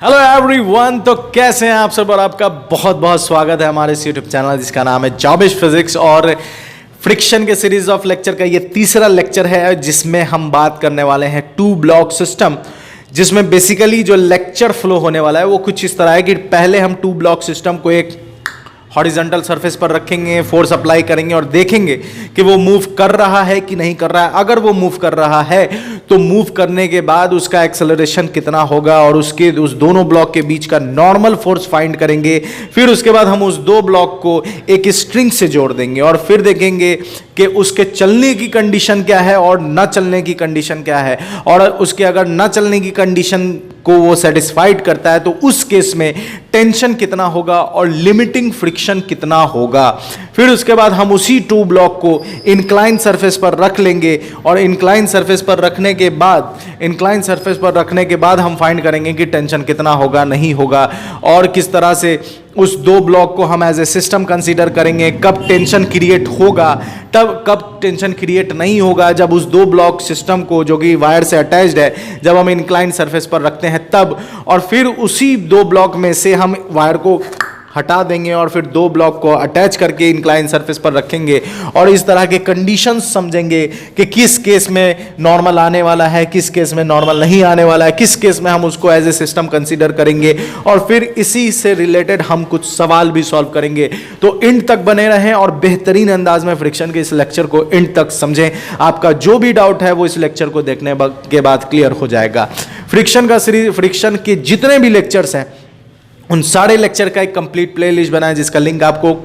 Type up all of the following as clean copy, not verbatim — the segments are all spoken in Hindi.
हेलो एवरीवन, तो कैसे हैं आप सब। और आपका बहुत बहुत स्वागत है हमारे इस यूट्यूब चैनल जिसका नाम है जॉबिश फिजिक्स। और फ्रिक्शन के सीरीज ऑफ लेक्चर का ये तीसरा लेक्चर है जिसमें हम बात करने वाले हैं टू ब्लॉक सिस्टम, जिसमें बेसिकली जो लेक्चर फ्लो होने वाला है वो कुछ इस तरह है कि पहले हम टू ब्लॉक सिस्टम को एक हॉरिजॉन्टल सरफेस पर रखेंगे, फोर्स अप्लाई करेंगे और देखेंगे कि वो मूव कर रहा है कि नहीं कर रहा है। अगर वो मूव कर रहा है तो मूव करने के बाद उसका एक्सेलरेशन कितना होगा और उस दोनों ब्लॉक के बीच का नॉर्मल फोर्स फाइंड करेंगे। फिर उसके बाद हम उस दो ब्लॉक को एक स्ट्रिंग से जोड़ देंगे और फिर देखेंगे कि उसके चलने की कंडीशन क्या है और न चलने की कंडीशन क्या है। और उसके अगर न चलने की कंडीशन को वो सेटिस्फाइड करता है तो उस केस में टेंशन कितना होगा और लिमिटिंग फ्रिक्शन कितना होगा। फिर उसके बाद हम उसी टू ब्लॉक को इंक्लाइन सरफेस पर रख लेंगे और इंक्लाइन सरफेस पर रखने के बाद हम फाइंड करेंगे कि टेंशन कितना होगा, नहीं होगा, और किस तरह से उस दो ब्लॉक को हम एज ए सिस्टम कंसीडर करेंगे। कब टेंशन क्रिएट होगा, तब कब टेंशन क्रिएट नहीं होगा, जब उस दो ब्लॉक सिस्टम को जो कि वायर से अटैच्ड है जब हम इंक्लाइन सरफेस पर रखते हैं तब। और फिर उसी दो ब्लॉक में से हम वायर को हटा देंगे और फिर दो ब्लॉक को अटैच करके इंक्लाइन सरफेस पर रखेंगे और इस तरह के कंडीशंस समझेंगे कि किस केस में नॉर्मल आने वाला है, किस केस में नॉर्मल नहीं आने वाला है, किस केस में हम उसको एज ए सिस्टम कंसीडर करेंगे। और फिर इसी से रिलेटेड हम कुछ सवाल भी सॉल्व करेंगे। तो एंड तक बने रहें और बेहतरीन अंदाज में फ्रिक्शन के इस लेक्चर को एंड तक समझें। आपका जो भी डाउट है वो इस लेक्चर को देखने के बाद क्लियर हो जाएगा। फ्रिक्शन के जितने भी लेक्चर्स हैं उन सारे लेक्चर का एक कंप्लीट प्लेलिस्ट बनाएं जिसका लिंक आपको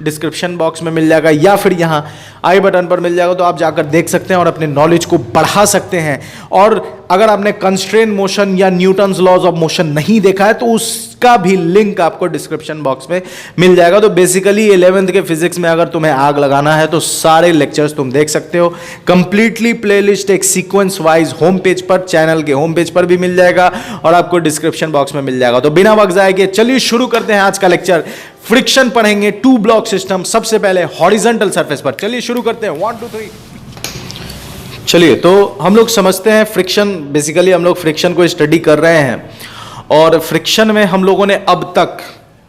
डिस्क्रिप्शन बॉक्स में मिल जाएगा या फिर यहाँ आई बटन पर मिल जाएगा। तो आप जाकर देख सकते हैं और अपने नॉलेज को बढ़ा सकते हैं। और अगर आपने कंस्ट्रेन मोशन या न्यूटन्स लॉज ऑफ मोशन नहीं देखा है तो उसका भी लिंक आपको डिस्क्रिप्शन बॉक्स में मिल जाएगा। तो बेसिकली 11th के फिजिक्स में अगर तुम्हें आग लगाना है तो सारे लेक्चर्स तुम देख सकते हो। कंप्लीटली प्लेलिस्ट एक सीक्वेंस वाइज होम पेज पर, चैनल के होम पेज पर भी मिल जाएगा और आपको डिस्क्रिप्शन बॉक्स में मिल जाएगा। तो बिना वक्त जाए के चलिए शुरू करते हैं आज का लेक्चर। फ्रिक्शन पढ़ेंगे, टू ब्लॉक सिस्टम, सबसे पहले हॉरिजॉन्टल सरफेस पर। चलिए शुरू करते हैं, 1 2 3। चलिए, तो हम लोग समझते हैं फ्रिक्शन। बेसिकली हम लोग फ्रिक्शन को स्टडी कर रहे हैं और फ्रिक्शन में हम लोगों ने अब तक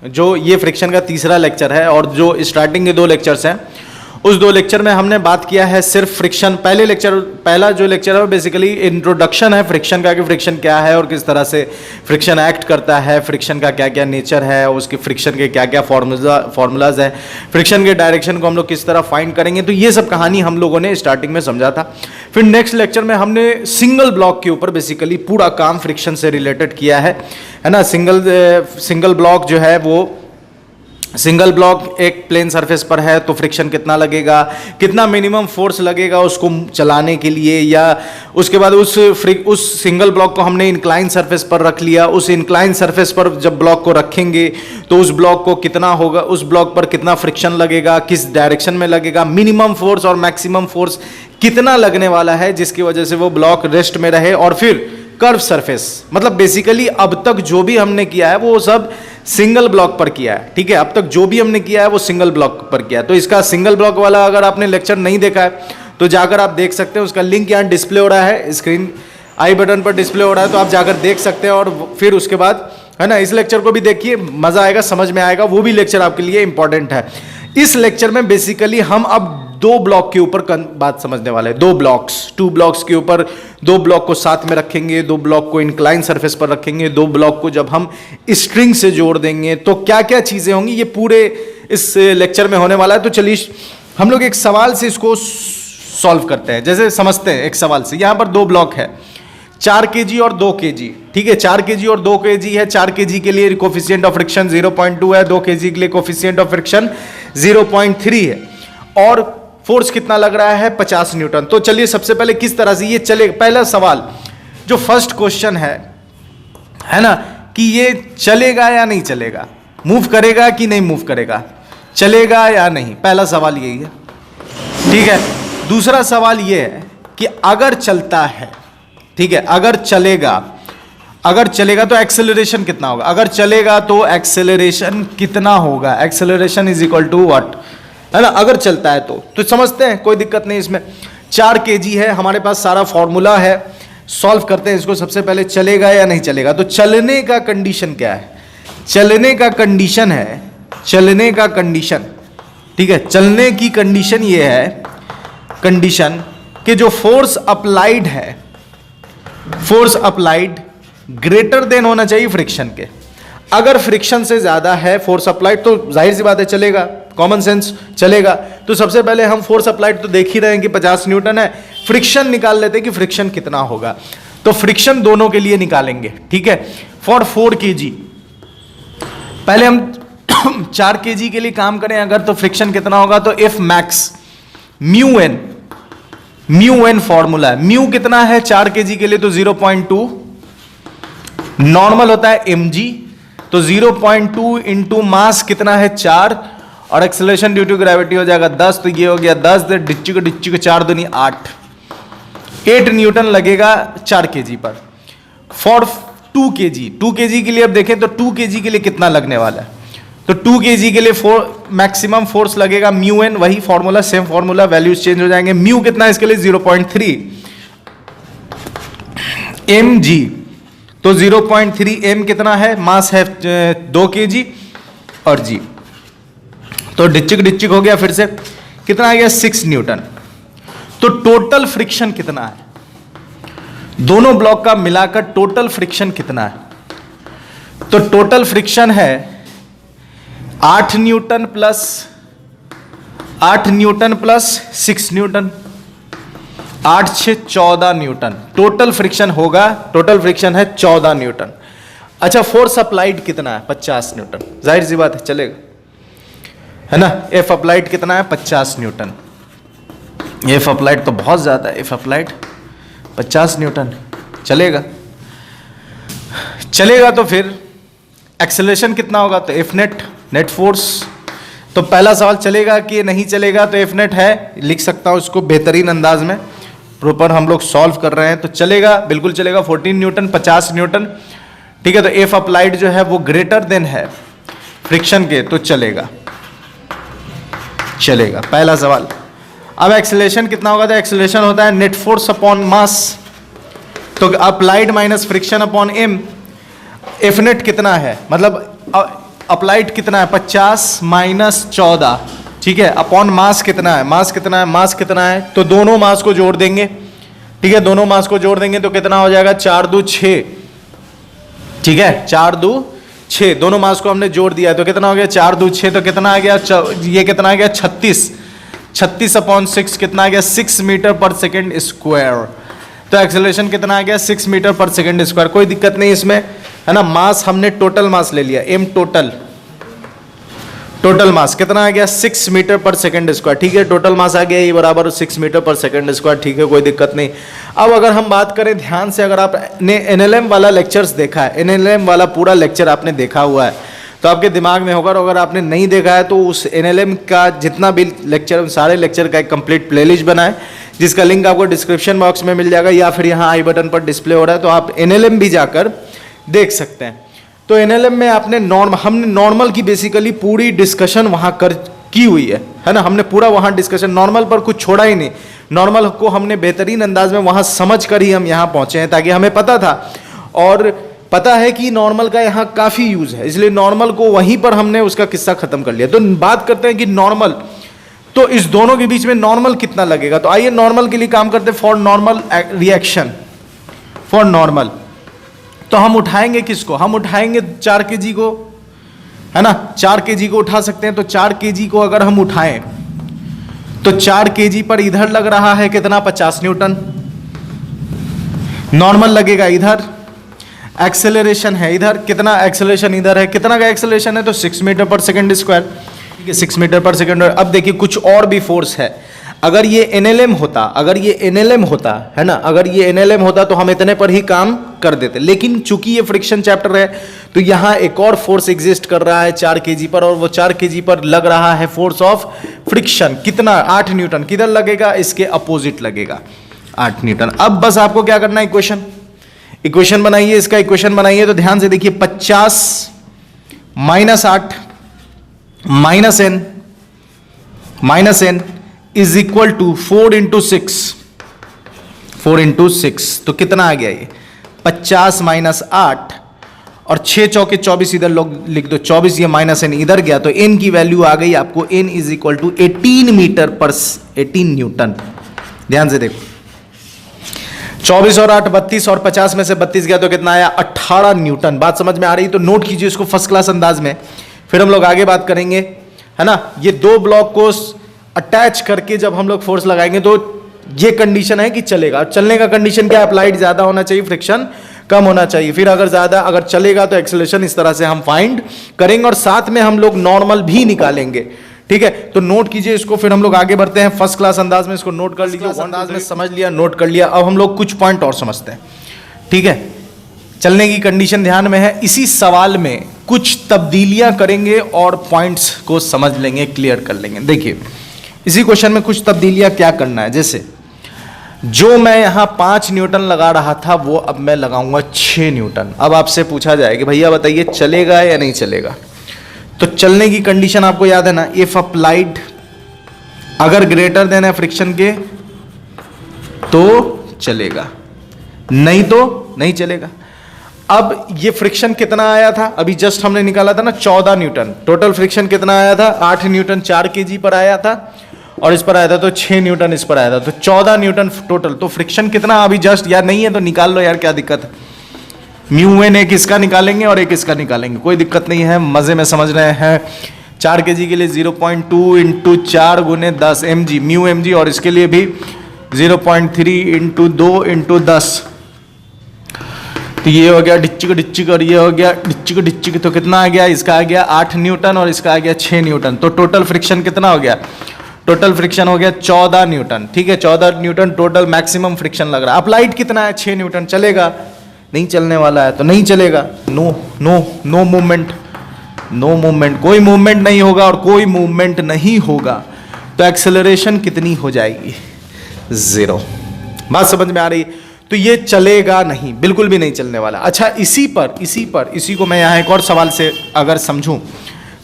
जो ये फ्रिक्शन का तीसरा लेक्चर है और जो स्टार्टिंग के दो लेक्चर्स हैं उस दो लेक्चर में हमने बात किया है सिर्फ फ्रिक्शन। पहला जो लेक्चर है वो बेसिकली इंट्रोडक्शन है फ्रिक्शन का, कि फ्रिक्शन क्या है और किस तरह से फ्रिक्शन एक्ट करता है, फ्रिक्शन का क्या क्या नेचर है, उसके फ्रिक्शन के क्या क्या फॉर्मूलाज है, फ्रिक्शन के डायरेक्शन को हम लोग किस तरह फाइंड करेंगे। तो ये सब कहानी हम लोगों ने स्टार्टिंग में समझा था। फिर नेक्स्ट लेक्चर में हमने सिंगल ब्लॉक के ऊपर बेसिकली पूरा काम फ्रिक्शन से रिलेटेड किया है ना। सिंगल ब्लॉक जो है वो सिंगल ब्लॉक एक प्लेन सरफेस पर है तो फ्रिक्शन कितना लगेगा, कितना मिनिमम फोर्स लगेगा उसको चलाने के लिए, या उसके बाद उस सिंगल ब्लॉक को हमने इंक्लाइन सरफेस पर रख लिया। उस इंक्लाइन सरफेस पर जब ब्लॉक को रखेंगे तो उस ब्लॉक को कितना होगा, उस ब्लॉक पर कितना फ्रिक्शन लगेगा, किस डायरेक्शन में लगेगा, मिनिमम फोर्स और मैक्सिमम फोर्स कितना लगने वाला है जिसकी वजह से वो ब्लॉक रेस्ट में रहे। और फिर कर्व सरफेस, मतलब बेसिकली अब तक जो भी हमने किया है वो सब सिंगल ब्लॉक पर किया है। ठीक है, अब तक जो भी हमने किया है वो सिंगल ब्लॉक पर किया है। तो इसका सिंगल ब्लॉक वाला अगर आपने लेक्चर नहीं देखा है तो जाकर आप देख सकते हैं। उसका लिंक यहाँ डिस्प्ले हो रहा है, स्क्रीन आई बटन पर डिस्प्ले हो रहा है, तो आप जाकर देख सकते हैं। और फिर उसके बाद है ना, इस लेक्चर को भी देखिए, मजा आएगा, समझ में आएगा। वो भी लेक्चर आपके लिए इंपॉर्टेंट है। इस लेक्चर में बेसिकली हम अब दो ब्लॉक के ऊपर बात समझने वाले हैं। टू ब्लॉक्स के ऊपर दो ब्लॉक को साथ में रखेंगे, दो ब्लॉक को इंक्लाइन सरफेस पर रखेंगे, दो ब्लॉक को जब हम स्ट्रिंग से जोड़ देंगे तो क्या क्या चीजें होंगी, ये पूरे इस लेक्चर में होने वाला है। तो चलिए हम लोग एक सवाल से इसको सॉल्व करते हैं। जैसे समझते हैं एक सवाल से, यहां पर दो ब्लॉक है, 4 kg और 2 kg। ठीक है, 4 kg और 2 kg है। 4 kg के लिए कोफिशिएंट ऑफ फ्रिक्शन 0.2 है, 2 kg के लिए कोफिशिएंट ऑफ फ्रिक्शन 0.3 है और फोर्स कितना लग रहा है, 50 न्यूटन। तो चलिए सबसे पहले किस तरह से ये चले, पहला सवाल जो फर्स्ट क्वेश्चन है ना, कि ये चलेगा या नहीं चलेगा, मूव करेगा कि नहीं मूव करेगा, चलेगा या नहीं, पहला सवाल यही है। ठीक है, दूसरा सवाल ये है कि अगर चलता है, ठीक है, अगर चलेगा तो एक्सेलरेशन कितना होगा, अगर चलेगा तो एक्सेलरेशन कितना होगा, acceleration is equal to what, है ना। अगर चलता है तो समझते हैं, कोई दिक्कत नहीं इसमें। 4 kg है, हमारे पास सारा फॉर्मूला है सॉल्व करते हैं इसको। सबसे पहले चलेगा या नहीं चलेगा, तो चलने का कंडीशन क्या है, चलने का कंडीशन है, चलने का कंडीशन, ठीक है, चलने की कंडीशन ये है, कंडीशन कि जो फोर्स अप्लाइड है, फोर्स अप्लाइड ग्रेटर देन होना चाहिए फ्रिक्शन के। अगर फ्रिक्शन से ज्यादा है फोर्स अप्लाइड तो जाहिर सी बात है चलेगा, कॉमन सेंस चलेगा। तो सबसे पहले हम फोर्स अप्लाइड तो देख ही रहे हैं कि 50 न्यूटन है, फ्रिक्शन निकाल लेते हैं कि फ्रिक्शन कितना होगा। तो फ्रिक्शन दोनों के लिए निकालेंगे, ठीक है। फॉर 4 kg पहले हम 4 kg के लिए काम करें अगर, तो फ्रिक्शन कितना होगा, तो F max mu N formula है। म्यू कितना है 4 kg के लिए, तो 0.2, नॉर्मल होता है mg, तो 0.2 इंटू मास कितना है 4, और एक्सेलरेशन ड्यू टू ग्रेविटी हो जाएगा 10, तो ये हो गया 10, डिच्ची को 4 दूनी 8 न्यूटन लगेगा 4 kg पर। फॉर 2 kg के लिए अब देखें तो 2 kg के लिए कितना लगने वाला है, तो 2 kg के लिए मैक्सिमम फोर्स लगेगा म्यू एन, वही formula, same formula, values change हो जाएंगे। म्यू कितना है इसके लिए 0.3 mg, तो 0.3 m कितना है, मास है 2 kg, और g तो डिच्चिक हो गया, फिर से कितना आ गया 6 न्यूटन। तो टोटल फ्रिक्शन कितना है, दोनों ब्लॉक का मिलाकर टोटल फ्रिक्शन कितना है, तो टोटल फ्रिक्शन है 8 न्यूटन प्लस 6 न्यूटन, 8 से 14 न्यूटन टोटल फ्रिक्शन होगा। टोटल फ्रिक्शन है 14 न्यूटन। अच्छा, फोर्स अप्लाइड कितना है 50 न्यूटन, जाहिर सी बात है चलेगा, है ना। एफ अप्लाइड कितना है 50 न्यूटन, एफ अप्लाइड तो बहुत ज्यादा है, एफ अप्लाइड 50 न्यूटन चलेगा। तो फिर एक्सेलरेशन कितना होगा, तो एफ नेट फोर्स। तो पहला सवाल चलेगा कि नहीं चलेगा, तो एफ नेट है, लिख सकता हूं इसको बेहतरीन अंदाज में, प्रॉपर हम लोग सॉल्व कर रहे हैं, तो चलेगा, बिल्कुल चलेगा। 14 न्यूटन 50 न्यूटन, ठीक है। तो एफ अप्लाइड जो है वो ग्रेटर देन है फ्रिक्शन के, तो चलेगा। पहला सवाल। अब एक्सेलरेशन कितना होगा, तो एक्सेलरेशन होता है नेट फोर्स अपॉन मास, तो applied minus friction upon M. F net कितना है, मतलब अप्लाइड कितना है 50 माइनस 14, ठीक है, अपॉन मास कितना है, मास कितना है, तो दोनों मास को जोड़ देंगे, ठीक है, दोनों मास को जोड़ देंगे तो कितना हो जाएगा 4 2 6, ठीक है, 4 2 6, दोनों मास को हमने जोड़ दिया तो कितना हो गया 4 2 6, तो कितना आ गया, ये कितना आ गया 36 अपॉन 6 कितना आ गया 6 मीटर पर सेकेंड स्क्वायर। तो एक्सेलरेशन कितना आ गया 6 मीटर पर सेकेंड स्क्वायर, कोई दिक्कत नहीं इसमें, है ना। मास हमने टोटल मास ले लिया, एम टोटल मास कितना आ गया 6 मीटर पर सेकेंड स्क्वायर, ठीक है, टोटल मास आ गया ये बराबर 6 मीटर पर सेकेंड स्क्वायर, ठीक है, कोई दिक्कत नहीं। अब अगर हम बात करें ध्यान से, अगर आपने एनएलएम वाला लेक्चर्स देखा है, एनएलएम वाला पूरा लेक्चर आपने देखा हुआ है तो आपके दिमाग में होगा, और अगर आपने नहीं देखा है तो उस एनएलएम का जितना भी लेक्चर, सारे लेक्चर का एक कंप्लीट प्लेलिस्ट बनाए, जिसका लिंक आपको डिस्क्रिप्शन बॉक्स में मिल जाएगा, या फिर यहाँ आई बटन पर डिस्प्ले हो रहा है, तो आप एनएलएम भी जाकर देख सकते हैं। तो एनएलएम में आपने हमने नॉर्मल की बेसिकली पूरी डिस्कशन वहाँ की हुई है ना, हमने पूरा वहाँ डिस्कशन, नॉर्मल पर कुछ छोड़ा ही नहीं, नॉर्मल को हमने बेहतरीन अंदाज में वहाँ समझ कर ही हम यहाँ पहुँचे हैं, ताकि हमें पता था और पता है कि नॉर्मल का यहाँ काफ़ी यूज़ है, इसलिए नॉर्मल को वहीं पर हमने उसका किस्सा ख़त्म कर लिया। तो बात करते हैं कि नॉर्मल, तो इस दोनों के बीच में नॉर्मल कितना लगेगा, तो आइए नॉर्मल के लिए काम करते हैं। For normal reaction, for normal, तो हम उठाएंगे किसको, हम उठाएंगे 4 kg को, है ना, 4 kg को उठा सकते हैं। तो 4 kg को अगर हम उठाएं तो 4 kg पर इधर लग रहा है कितना 50 न्यूटन, नॉर्मल लगेगा इधर, एक्सेलरेशन है इधर, कितना एक्सेलरेशन इधर है, कितना का एक्सेलरेशन है, तो 6 मीटर पर सेकेंड स्क्वायर, ठीक है, 6 मीटर पर सेकेंड। अब देखिए कुछ और भी फोर्स है, अगर ये एनएलएम होता, है ना, अगर ये एनएलएम होता तो हम इतने पर ही काम कर देते, लेकिन चूंकि ये फ्रिक्शन चैप्टर है तो यहाँ एक और फोर्स एग्जिस्ट कर रहा है 4 kg पर, और वो 4 kg पर लग रहा है फोर्स ऑफ फ्रिक्शन, कितना 8 न्यूटन, किधर लगेगा, इसके अपोजिट लगेगा 8 न्यूटन। अब बस आपको क्या करना है, इक्वेशन बनाइए, इसका इक्वेशन बनाइए, तो ध्यान से देखिए 50 minus 8 minus n is equal to 4 into 6, 4 into 6 तो कितना आ गया ये 50 माइनस 8 और 6 चौके 24 इधर लोग लिख दो 24 ये माइनस n इधर गया तो n की वैल्यू आ गई आपको n is equal to 18 meter पर 18 न्यूटन। ध्यान से देखो 24 और 8 32 और 50 में से 32 गया तो कितना आया 18 न्यूटन। बात समझ में आ रही तो नोट कीजिए इसको फर्स्ट क्लास अंदाज में, फिर हम लोग आगे बात करेंगे, है ना। ये दो ब्लॉक को अटैच करके जब हम लोग फोर्स लगाएंगे तो ये कंडीशन है कि चलेगा। चलने का कंडीशन क्या है, अप्लाइड ज्यादा होना चाहिए, फ्रिक्शन कम होना चाहिए। फिर अगर चलेगा तो एक्सेलरेशन इस तरह से हम फाइंड करेंगे और साथ में हम लोग नॉर्मल भी निकालेंगे, ठीक है। तो नोट कीजिए इसको, फिर हम लोग आगे बढ़ते हैं फर्स्ट क्लास अंदाज में। इसको नोट कर लीजिए, अंदाज में समझ लिया, नोट कर लिया। अब हम लोग कुछ पॉइंट और समझते हैं, ठीक है। चलने की कंडीशन ध्यान में है, इसी सवाल में कुछ तब्दीलियां करेंगे और पॉइंट्स को समझ लेंगे, क्लियर कर लेंगे। देखिए इसी क्वेश्चन में कुछ तब्दीलियां क्या करना है, जैसे जो मैं यहां 5 न्यूटन लगा रहा था वो अब मैं लगाऊंगा 6 न्यूटन। अब आपसे पूछा जाए कि भैया बताइए चलेगा या नहीं चलेगा। तो चलने की कंडीशन आपको याद है ना, इफ अप्लाइड अगर ग्रेटर देन है फ्रिक्शन के तो चलेगा, नहीं तो नहीं चलेगा। अब ये फ्रिक्शन कितना आया था, अभी जस्ट हमने निकाला था ना 14 न्यूटन। टोटल फ्रिक्शन कितना आया था, 8 न्यूटन 4 kg पर आया था और इस पर आया था तो 6 न्यूटन इस पर आया था, तो 14 न्यूटन टोटल। तो फ्रिक्शन कितना अभी जस्ट, यार नहीं है तो निकाल लो यार, क्या दिक्कत है। म्यू एन एक इसका निकालेंगे और एक इसका निकालेंगे, कोई दिक्कत नहीं है, मजे में समझ रहे हैं। 4 kg के लिए 0.2 इंटू 4 गुने 10 mg म्यू mg, और इसके लिए भी 0.3 इंटू 2 इंटू 10। तो ये हो गया डिच्चिक और ये हो गया डिच्चिक, तो कितना आ गया, इसका आ गया 8 न्यूटन और इसका आ गया 6 न्यूटन। तो टोटल फ्रिक्शन कितना हो गया, टोटल फ्रिक्शन हो गया 14 न्यूटन, ठीक है। 14 न्यूटन टोटल मैक्सिमम फ्रिक्शन लग रहा है। अप्लाइड कितना है, 6 न्यूटन। चलेगा, नहीं चलने वाला है तो नहीं चलेगा। No no no movement, no movement, कोई मूवमेंट नहीं होगा और कोई मूवमेंट नहीं होगा तो एक्सेलरेशन कितनी हो जाएगी, 0। बात समझ में आ रही। तो ये चलेगा नहीं, बिल्कुल भी नहीं चलने वाला। अच्छा इसी को मैं यहाँ एक और सवाल से अगर समझूं,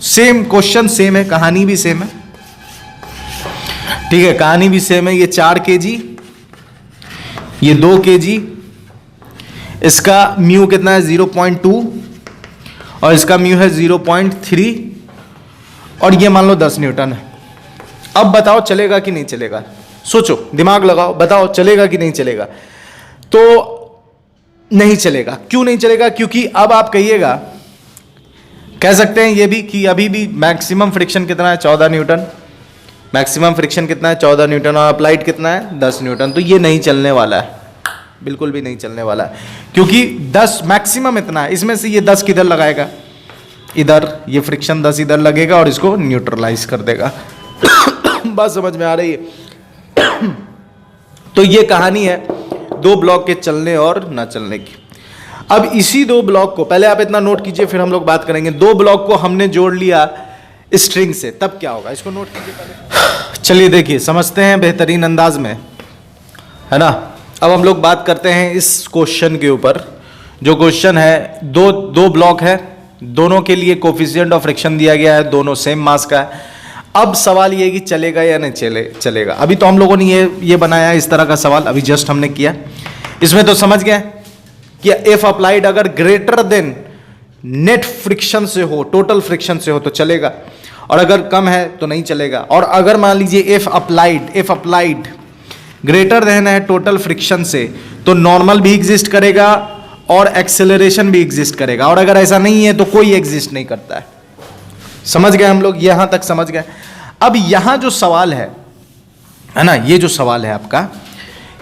सेम क्वेश्चन सेम है, कहानी भी सेम है, ठीक है, कहानी भी सेम है। ये 4 kg, ये 2 kg, इसका म्यू कितना है 0.2 और इसका म्यू है 0.3 और ये मान लो 10 न्यूटन है। अब बताओ चलेगा कि नहीं चलेगा, सोचो, दिमाग लगाओ, बताओ चलेगा कि नहीं चलेगा। तो नहीं चलेगा। क्यों नहीं चलेगा, क्योंकि अब आप कहिएगा, कह सकते हैं ये भी कि अभी भी मैक्सिमम फ्रिक्शन कितना है 14 न्यूटन, मैक्सिमम फ्रिक्शन कितना है 14 न्यूटन और अप्लाइड कितना है 10 न्यूटन। तो ये नहीं चलने वाला है, बिल्कुल भी नहीं चलने वाला है, क्योंकि 10 मैक्सिमम इतना है, इसमें से ये 10 किधर लगाएगा, इधर, ये फ्रिक्शन 10 इधर लगेगा और इसको न्यूट्रलाइज कर देगा। बात समझ में आ रही है। तो ये कहानी है दो ब्लॉक के चलने और ना चलने की। अब इसी दो ब्लॉक को, पहले आप इतना नोट कीजिए फिर हम लोग बात करेंगे। दो ब्लॉक को हमने जोड़ लिया स्ट्रिंग से, तब क्या होगा, इसको नोट कीजिए पहले। चलिए देखिए, समझते हैं बेहतरीन अंदाज में, है ना। अब हम लोग बात करते हैं इस क्वेश्चन के ऊपर। जो क्वेश्चन है, दो ब्लॉक है, दोनों के लिए कोफिशिएंट ऑफ फ्रिक्शन दिया गया है, दोनों सेम मास का है। अब सवाल ये है कि चलेगा या नहीं चलेगा। अभी तो हम लोगों ने ये बनाया इस तरह का सवाल, अभी जस्ट हमने किया। इसमें तो समझ गए कि इफ अप्लाइड अगर ग्रेटर देन नेट फ्रिक्शन से हो, टोटल फ्रिक्शन से हो तो चलेगा, और अगर कम है तो नहीं चलेगा। और अगर मान लीजिए इफ अप्लाइड ग्रेटर देन है टोटल फ्रिक्शन से, तो नॉर्मल भी एग्जिस्ट करेगा और एक्सेलरेशन भी एग्जिस्ट करेगा, और अगर ऐसा नहीं है तो कोई एग्जिस्ट नहीं करता है। समझ गए हम लोग, यहां तक समझ गए। अब यहां जो सवाल है ना, ये जो सवाल है आपका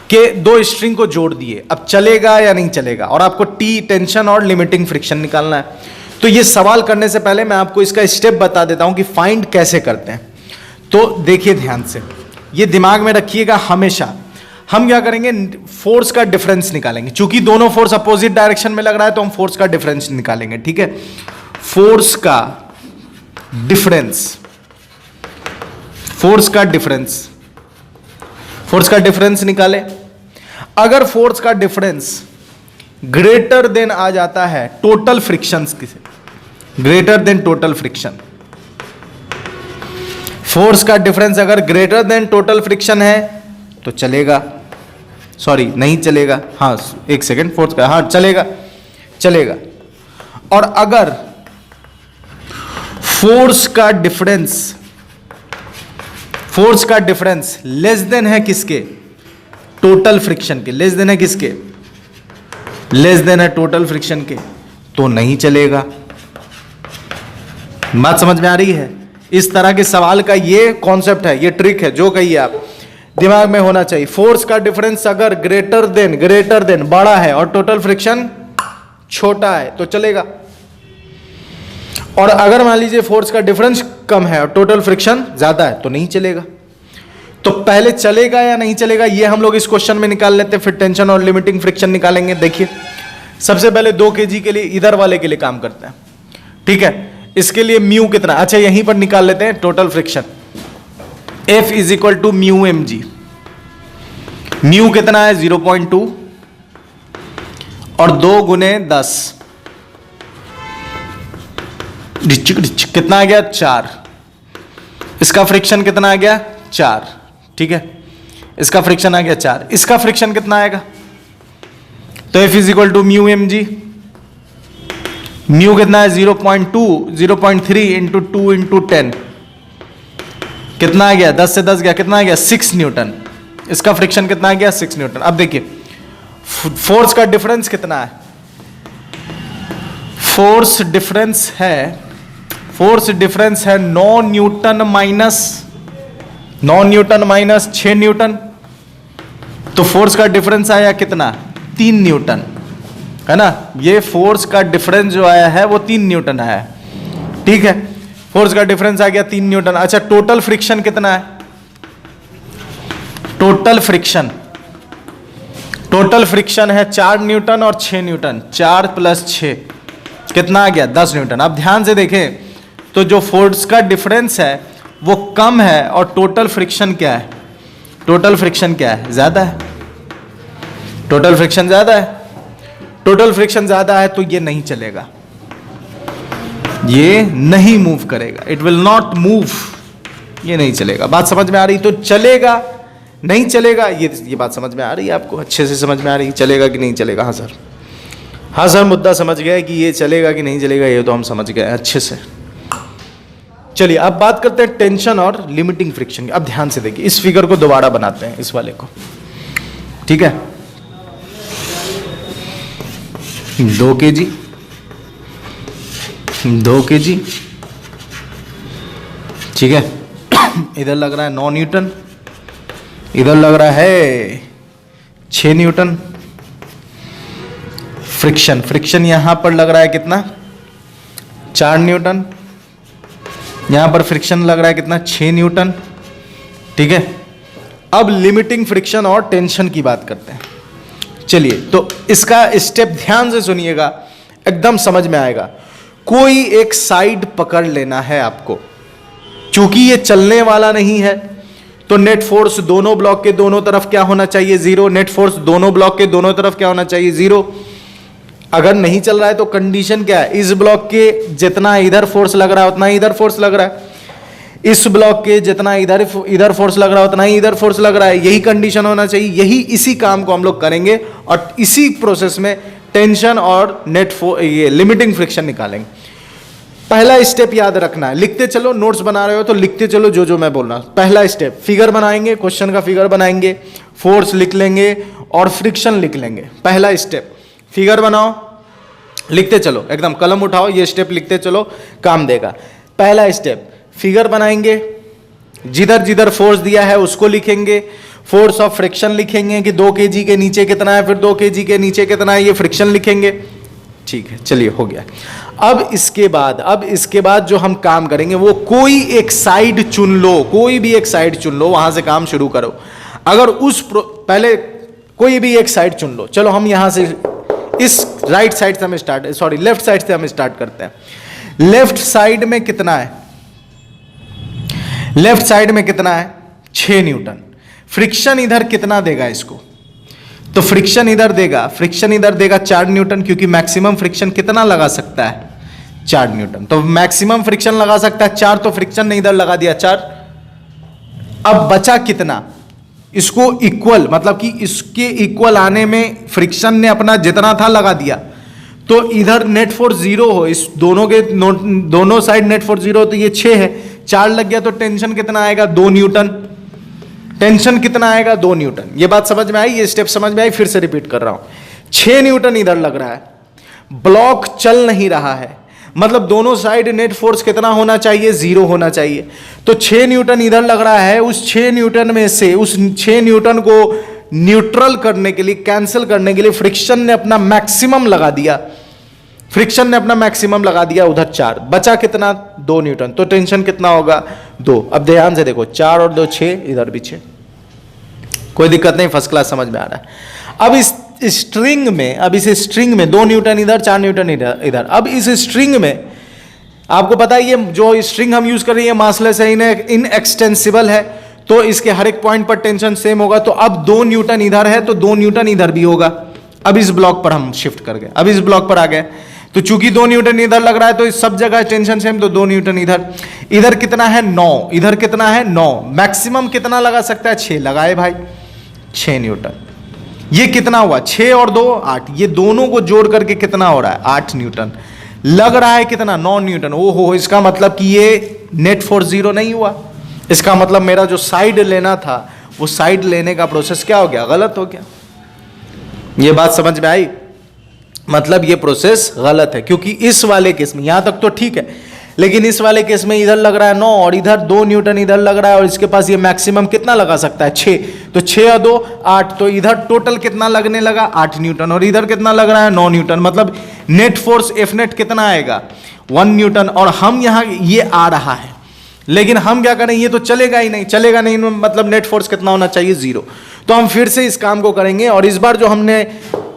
कि दो स्ट्रिंग को जोड़ दिए, अब चलेगा या नहीं चलेगा, और आपको टी टेंशन और लिमिटिंग फ्रिक्शन निकालना है। तो ये सवाल करने से पहले मैं आपको इसका स्टेप बता देता हूं कि फाइंड कैसे करते हैं। तो देखिए ध्यान से, ये दिमाग में रखिएगा हमेशा। हम क्या करेंगे, फोर्स का डिफरेंस निकालेंगे। चूंकि दोनों फोर्स अपोजिट डायरेक्शन में लग रहा है तो हम फोर्स का डिफरेंस निकालेंगे, ठीक है। फोर्स का डिफरेंस निकाले। अगर फोर्स का डिफरेंस ग्रेटर देन आ जाता है टोटल फ्रिक्शन से, greater than total friction, force का डिफरेंस अगर ग्रेटर देन टोटल फ्रिक्शन है तो चलेगा। सॉरी नहीं चलेगा, हाँ एक सेकेंड, फोर्स का, हाँ चलेगा, चलेगा। और अगर फोर्स का डिफरेंस लेस देन है किसके, टोटल फ्रिक्शन के, लेस देन है किसके, लेस देन है टोटल फ्रिक्शन के, तो नहीं चलेगा। बात समझ में आ रही है? इस तरह के सवाल का ये कॉन्सेप्ट है, ये ट्रिक है, जो कहिए आप दिमाग में होना चाहिए। फोर्स का डिफरेंस अगर ग्रेटर देन बड़ा है और टोटल फ्रिक्शन छोटा है तो चलेगा, और अगर मान लीजिए फोर्स का डिफरेंस कम है और टोटल फ्रिक्शन ज्यादा है तो नहीं चलेगा। तो पहले चलेगा या नहीं चलेगा ये हम लोग इस क्वेश्चन में निकाल लेते हैं, फिर टेंशन और लिमिटिंग फ्रिक्शन निकालेंगे। देखिए सबसे पहले 2 kg के लिए इधर वाले के लिए काम करते हैं, ठीक है। इसके लिए म्यू कितना, अच्छा यहीं पर निकाल लेते हैं total friction. F is equal to mu M G. Mu कितना है 0.2 और 2 गुने 10 कितना आ गया 4। इसका फ्रिक्शन कितना आ गया 4, ठीक है। इसका फ्रिक्शन आ गया 4, इसका फ्रिक्शन कितना आएगा, तो F is equal to mu M G. Mu कितना है 0.3 इंटू 2 इंटू 10 कितना आ गया, 10 से 10 गया, कितना आ गया 6 न्यूटन। इसका फ्रिक्शन कितना आ गया 6 न्यूटन। अब देखिए फोर्स का डिफरेंस कितना है, फोर्स डिफरेंस है 9 न्यूटन माइनस 6 न्यूटन, तो फोर्स का डिफरेंस आया कितना 3 न्यूटन, है ना। ये फोर्स का डिफरेंस जो आया है वो 3 न्यूटन आया है, ठीक है। फोर्स का डिफरेंस आ गया 3 न्यूटन। अच्छा टोटल फ्रिक्शन कितना है, टोटल फ्रिक्शन है 4 न्यूटन और 6 न्यूटन, 4 + 6 कितना आ गया 10 न्यूटन। अब ध्यान से देखें तो जो फोर्स का डिफरेंस है वो कम है और टोटल फ्रिक्शन क्या है, टोटल फ्रिक्शन क्या है, ज्यादा है। टोटल फ्रिक्शन ज्यादा है, टोटल फ्रिक्शन ज्यादा है तो ये नहीं चलेगा, ये नहीं मूव करेगा, इट विल नॉट मूव, ये नहीं चलेगा। बात समझ में आ रही? तो चलेगा नहीं चलेगा, ये बात समझ में आ रही है आपको, अच्छे से समझ में आ रही है, चलेगा कि नहीं चलेगा। हाँ सर, हाँ सर, मुद्दा समझ गए कि ये चलेगा कि नहीं चलेगा, ये तो हम समझ गए अच्छे से। चलिए अब बात करते हैं टेंशन और लिमिटिंग फ्रिक्शन की। अब ध्यान से देखिए, इस फिगर को दोबारा बनाते हैं, इस वाले को, ठीक है। 2 kg, ठीक है। इधर लग रहा है 9 न्यूटन, इधर लग रहा है 6 न्यूटन। फ्रिक्शन यहां पर लग रहा है कितना 4 न्यूटन, यहां पर फ्रिक्शन लग रहा है कितना 6 न्यूटन, ठीक है। अब लिमिटिंग फ्रिक्शन और टेंशन की बात करते हैं। चलिए तो इसका स्टेप ध्यान से सुनिएगा, एकदम समझ में आएगा। कोई एक साइड पकड़ लेना है आपको, क्योंकि ये चलने वाला नहीं है तो नेट फोर्स दोनों ब्लॉक के दोनों तरफ क्या होना चाहिए 0। नेट फोर्स दोनों ब्लॉक के दोनों तरफ क्या होना चाहिए 0। अगर नहीं चल रहा है तो कंडीशन क्या है, इस ब्लॉक के जितना इधर फोर्स लग रहा है उतना ही इधर फोर्स लग रहा है, इस ब्लॉक के जितना इधर फोर्स लग रहा है उतना ही इधर फोर्स लग रहा है, यही कंडीशन होना चाहिए। इसी काम को हम लोग करेंगे और इसी प्रोसेस में टेंशन और ये लिमिटिंग फ्रिक्शन निकालेंगे। पहला स्टेप याद रखना है, लिखते चलो, नोट्स बना रहे हो तो लिखते चलो जो मैं बोल रहा हूं। पहला स्टेप फिगर बनाएंगे, क्वेश्चन का फिगर बनाएंगे, फोर्स लिख लेंगे और फ्रिक्शन लिख लेंगे। पहला स्टेप फिगर बनाओ, लिखते चलो, एकदम कलम उठाओ, ये स्टेप लिखते चलो, काम देगा। पहला स्टेप फिगर बनाएंगे, जिधर जिधर फोर्स दिया है उसको लिखेंगे, फोर्स ऑफ फ्रिक्शन लिखेंगे कि 2 kg के नीचे कितना है, फिर 2 kg के नीचे कितना है, ये फ्रिक्शन लिखेंगे, ठीक है। चलिए हो गया। अब इसके बाद जो हम काम करेंगे वो कोई एक साइड चुन लो, कोई भी एक साइड चुन लो, वहां से काम शुरू करो। अगर पहले कोई भी एक साइड चुन लो, चलो हम यहां से इस राइट साइड से हम लेफ्ट साइड से हम स्टार्ट करते हैं। लेफ्ट साइड में कितना है, लेफ्ट साइड में कितना है 6 न्यूटन। फ्रिक्शन इधर कितना देगा इसको, तो फ्रिक्शन इधर देगा 4 न्यूटन, क्योंकि मैक्सिमम फ्रिक्शन कितना लगा सकता है 4 न्यूटन, तो मैक्सिमम फ्रिक्शन लगा सकता है 4, तो फ्रिक्शन ने इधर लगा दिया 4। अब बचा कितना, इसको इक्वल, मतलब कि इसके इक्वल आने में फ्रिक्शन ने अपना जितना था लगा दिया, तो इधर नेट फोर्स 0 हो, इस दोनों के दोनों साइड नेट फोर्स 0 हो, तो ये 6 है, 4 लग गया तो टेंशन कितना आएगा 2 न्यूटन। टेंशन कितना आएगा 2 न्यूटन। ये बात समझ में आई, ये स्टेप समझ में आई, फिर से रिपीट कर रहा हूं। 6 न्यूटन इधर लग रहा है, ब्लॉक चल नहीं रहा है, मतलब दोनों साइड नेट फोर्स कितना होना चाहिए 0 होना चाहिए। तो 6 न्यूटन इधर लग रहा है, उस 6 न्यूटन में से उस 6 न्यूटन को न्यूट्रल करने के लिए, कैंसिल करने के लिए फ्रिक्शन ने अपना मैक्सिमम लगा दिया, फ्रिक्शन ने अपना मैक्सिमम लगा दिया उधर 4, बचा कितना 2 न्यूटन। तो टेंशन कितना होगा 2। अब ध्यान से देखो 4 और 2 6, इधर भी 6, कोई दिक्कत नहीं, फर्स्ट क्लास समझ में आ रहा है। अब इस स्ट्रिंग में, अब इस स्ट्रिंग में 2 न्यूटन इधर, 4 न्यूटन इधर। अब इस स्ट्रिंग में आपको पता है ये जो स्ट्रिंग हम यूज कर रहे हैं मासलेस है, इनएक्सटेंसिबल है, तो इसके हर एक पॉइंट पर टेंशन सेम होगा। तो अब 2 न्यूटन इधर है तो 2 न्यूटन इधर भी होगा। अब इस ब्लॉक पर हम शिफ्ट कर गए, अब इस ब्लॉक पर आ गए, तो चूंकि 2 न्यूटन इधर लग रहा है तो इस सब जगह टेंशन सेम, तो 2 न्यूटन इधर। इधर कितना है 9, इधर कितना है 9, मैक्सिमम कितना लगा सकता है 6 लगाए भाई, 6 न्यूटन। ये कितना हुआ 6 और 2 8, ये दोनों को जोड़ करके कितना हो रहा है 8 न्यूटन। लग रहा है कितना 9 न्यूटन। ओहो, इसका मतलब कि ये नेट फोर्स 0 नहीं हुआ, इसका मतलब मेरा जो साइड लेना था वो साइड लेने का प्रोसेस क्या हो गया, गलत हो गया। ये बात समझ में आई, मतलब ये प्रोसेस गलत है, क्योंकि इस वाले केस में यहां तक तो ठीक है, लेकिन इस वाले केस में इधर लग रहा है 9 और इधर 2 न्यूटन इधर लग रहा है, और इसके पास ये मैक्सिमम कितना लगा सकता है 6, तो 6 और 2 8, तो इधर टोटल कितना लगने लगा 8 न्यूटन, और इधर कितना लग रहा है 9 न्यूटन, मतलब नेट फोर्स एफ नेट कितना आएगा 1 न्यूटन। और हम यहाँ ये आ रहा है, लेकिन हम क्या करें, ये तो चलेगा ही नहीं, चलेगा नहीं, मतलब नेट फोर्स कितना होना चाहिए 0। तो हम फिर से इस काम को करेंगे, और इस बार जो हमने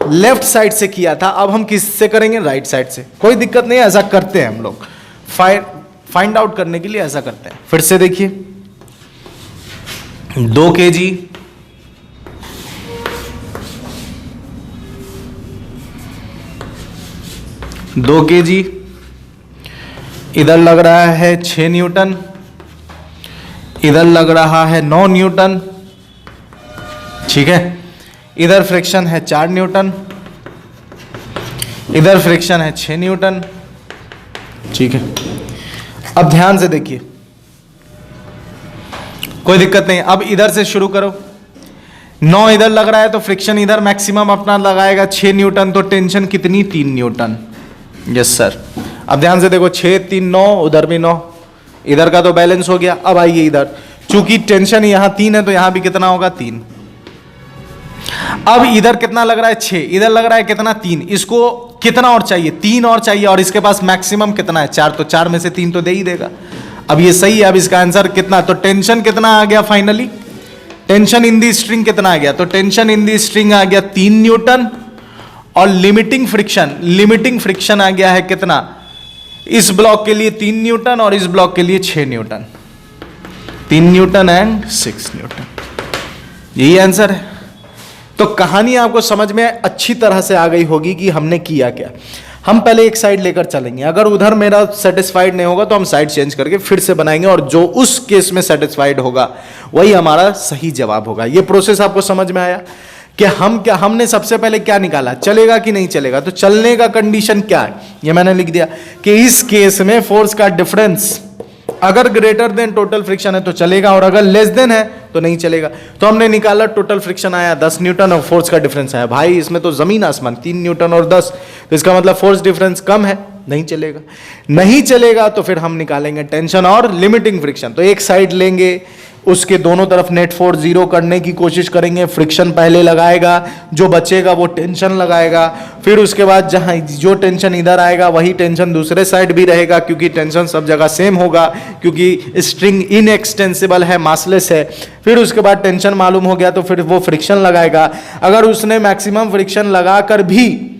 लेफ्ट साइड से किया था, अब हम किस से करेंगे, राइट साइड से। कोई दिक्कत नहीं है, ऐसा करते हैं हम लोग, फाइंड आउट करने के लिए ऐसा करते हैं। फिर से देखिए 2 kg, इधर लग रहा है 6 न्यूटन, इधर लग रहा है 9 न्यूटन, ठीक है। इधर फ्रिक्शन है 4 न्यूटन, इधर फ्रिक्शन है 6 न्यूटन, ठीक है। अब ध्यान से देखिए, कोई दिक्कत नहीं, अब इधर से शुरू करो। 9 इधर लग रहा है तो फ्रिक्शन इधर मैक्सिमम अपना लगाएगा 6 न्यूटन, तो टेंशन कितनी 3 न्यूटन। Yes sir. अब ध्यान से देखो 6 3 9, उधर भी 9, इधर का तो बैलेंस हो गया। अब आइए इधर, चूंकि टेंशन यहां 3 है तो यहां भी कितना होगा 3। अब इधर कितना लग रहा है 6, इधर लग रहा है कितना 3, इसको कितना और चाहिए 3 और चाहिए, और इसके पास मैक्सिमम कितना है 4, तो 4 में से 3 तो दे ही देगा। अब ये सही है, अब इसका आंसर कितना, तो टेंशन कितना आ गया finally, tension in the string कितना आ गया, तो टेंशन इन दी स्ट्रिंग आ गया 3 न्यूटन, और लिमिटिंग फ्रिक्शन आ गया है कितना, इस ब्लॉक के लिए 3 न्यूटन और इस ब्लॉक के लिए 6 न्यूटन, 3 न्यूटन एंड 6 न्यूटन। यही आंसर है। तो कहानी आपको समझ में अच्छी तरह से आ गई होगी कि हमने किया क्या। हम पहले एक साइड लेकर चलेंगे, अगर उधर मेरा सेटिस्फाइड नहीं होगा तो हम साइड चेंज करके फिर से बनाएंगे, और जो उस केस में सेटिस्फाइड होगा वही हमारा सही जवाब होगा। ये प्रोसेस आपको समझ में आया कि हमने सबसे पहले क्या निकाला, चलेगा कि नहीं चलेगा। तो चलने का कंडीशन क्या है, ये मैंने लिख दिया कि इस केस में फोर्स का डिफरेंस अगर ग्रेटर देन टोटल फ्रिक्शन है तो चलेगा, और अगर लेस देन है तो नहीं चलेगा। तो हमने निकाला, टोटल फ्रिक्शन आया 10 न्यूटन और फोर्स का डिफरेंस आया, भाई इसमें तो जमीन आसमान, 3 न्यूटन और 10, तो इसका मतलब फोर्स डिफरेंस कम है, नहीं चलेगा। नहीं चलेगा तो फिर हम निकालेंगे टेंशन और लिमिटिंग फ्रिक्शन। तो एक साइड लेंगे, उसके दोनों तरफ नेट फोर्स 0 करने की कोशिश करेंगे, फ्रिक्शन पहले लगाएगा, जो बचेगा वो टेंशन लगाएगा, फिर उसके बाद जहां जो टेंशन इधर आएगा वही टेंशन दूसरे साइड भी रहेगा, क्योंकि टेंशन सब जगह सेम होगा, क्योंकि स्ट्रिंग इनएक्सटेंसिबल है, मासलेस है। फिर उसके बाद टेंशन मालूम हो गया तो फिर वो फ्रिक्शन लगाएगा। अगर उसने मैक्सिमम फ्रिक्शन लगाकर भी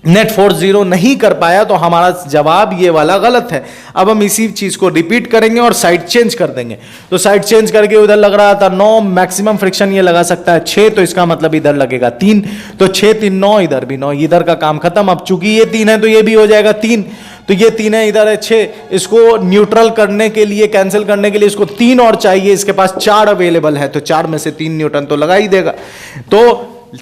नेट फोर्स 0 नहीं कर पाया तो हमारा जवाब ये वाला गलत है। अब हम इसी चीज को रिपीट करेंगे और साइड चेंज कर देंगे। तो साइड चेंज करके उधर लग रहा था 9, मैक्सिमम फ्रिक्शन ये लगा सकता है 6, तो इसका मतलब इधर लगेगा 3, तो 6 3 9, इधर भी 9, इधर का काम खत्म। अब चूंकि ये 3 है तो ये भी हो जाएगा 3, तो ये 3 है, इधर है 6, इसको न्यूट्रल करने के लिए, कैंसिल करने के लिए इसको 3 और चाहिए, इसके पास 4 अवेलेबल है, तो 4 में से 3 न्यूटन तो लगा ही देगा। तो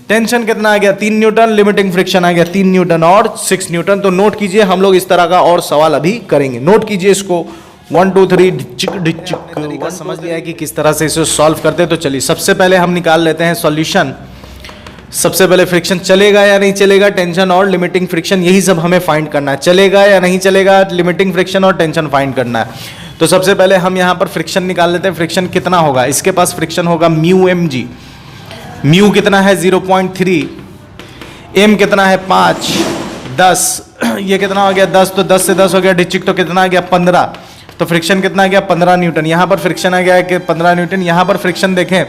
टेंशन कितना आ गया 3 न्यूटन, लिमिटिंग फ्रिक्शन आ गया 3 न्यूटन और 6 न्यूटन। तो नोट कीजिए, हम लोग इस तरह का और सवाल अभी करेंगे, नोट कीजिए इसको। 1 2 3 तरीका समझ लिया है कि किस तरह से इसे सॉल्व करते हैं। तो चलिए सबसे पहले हम निकाल लेते हैं सॉल्यूशन। सबसे पहले फ्रिक्शन चलेगा या नहीं चलेगा, टेंशन और लिमिटिंग फ्रिक्शन, यही सब हमें फाइंड करना है। चलेगा या नहीं चलेगा, लिमिटिंग फ्रिक्शन और टेंशन फाइंड करना है। तो सबसे पहले हम यहाँ पर फ्रिक्शन निकाल लेते हैं। फ्रिक्शन कितना होगा, इसके पास फ्रिक्शन होगा म्यू एम जी। म्यू कितना है 0.3, एम कितना है 5, 10, ये कितना हो गया 10, तो 10 से 10 हो गया डिचिक, तो कितना आ गया 15, तो फ्रिक्शन कितना आ गया 15 न्यूटन। यहाँ पर फ्रिक्शन आ गया है कि 15 न्यूटन। यहाँ पर फ्रिक्शन देखें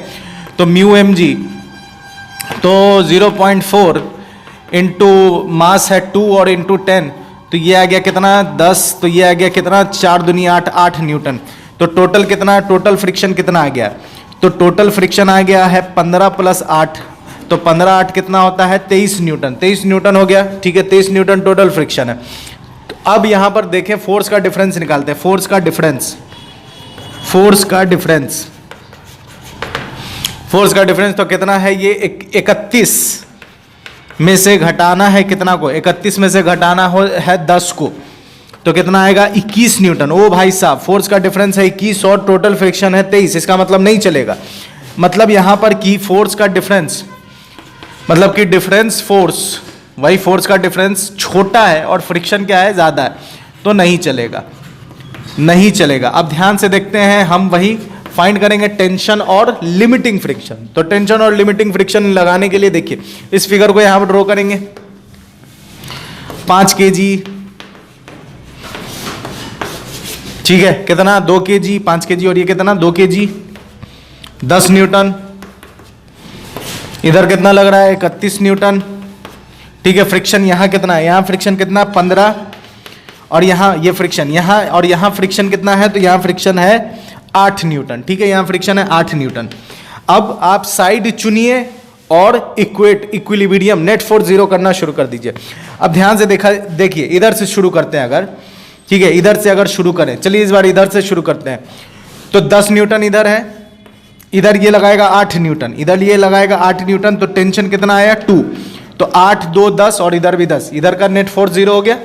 तो म्यू एम जी तो 0.4 इंटू मास है 2 और इंटू 10, तो ये आ गया कितना 10, तो ये आ गया कितना 4 दूनी 8, 8 न्यूटन। तो टोटल कितना, टोटल फ्रिक्शन कितना आ गया, तो टोटल फ्रिक्शन आ गया है 15 + 8, तो 15 8 कितना होता है 23 न्यूटन। 23 न्यूटन हो गया, ठीक है, 23 न्यूटन टोटल फ्रिक्शन है। तो अब यहां पर देखें फोर्स का डिफरेंस निकालते हैं। फोर्स का डिफरेंस, फोर्स का डिफरेंस, फोर्स का डिफरेंस तो कितना है, ये 31 में से घटाना है कितना को, 31 में से घटाना है 10 को, तो कितना आएगा 21 न्यूटन। ओ भाई साहब, फोर्स का डिफरेंस है 21 और टोटल फ्रिक्शन है 23, इसका मतलब नहीं चलेगा। मतलब यहां पर की फोर्स का डिफरेंस, मतलब कि डिफरेंस फोर्स, वही फोर्स का डिफरेंस छोटा है और फ्रिक्शन क्या है ज़्यादा है, तो नहीं चलेगा, नहीं चलेगा। अब ध्यान से देखते हैं, हम वही फाइंड करेंगे टेंशन और लिमिटिंग फ्रिक्शन। तो टेंशन और लिमिटिंग फ्रिक्शन लगाने के लिए देखिए इस फिगर को यहां पर ड्रॉ करेंगे। 5 kg, ठीक है, कितना 2 kg, 5 kg और ये कितना 2 kg, 10 न्यूटन। इधर कितना लग रहा है 31 न्यूटन, ठीक है। फ्रिक्शन यहाँ कितना है, यहाँ फ्रिक्शन कितना 15 और यहाँ ये फ्रिक्शन, यहाँ और यहाँ फ्रिक्शन कितना है, तो यहाँ फ्रिक्शन है 8 न्यूटन, ठीक है, यहाँ फ्रिक्शन है 8 न्यूटन। अब आप साइड चुनिए और इक्विलिब्रियम नेट फोर्स 0 करना शुरू कर दीजिए। अब ध्यान से देखिए इधर से शुरू करते हैं अगर, ठीक है, इधर से अगर शुरू करें, चलिए इस बार इधर से शुरू करते हैं। तो 10 न्यूटन इधर है, इधर ये लगाएगा 8 न्यूटन, इधर ये लगाएगा 8 न्यूटन, तो टेंशन कितना आया 2, तो 8 2 10 और इधर भी 10, इधर का नेट फोर्स 0 हो गया।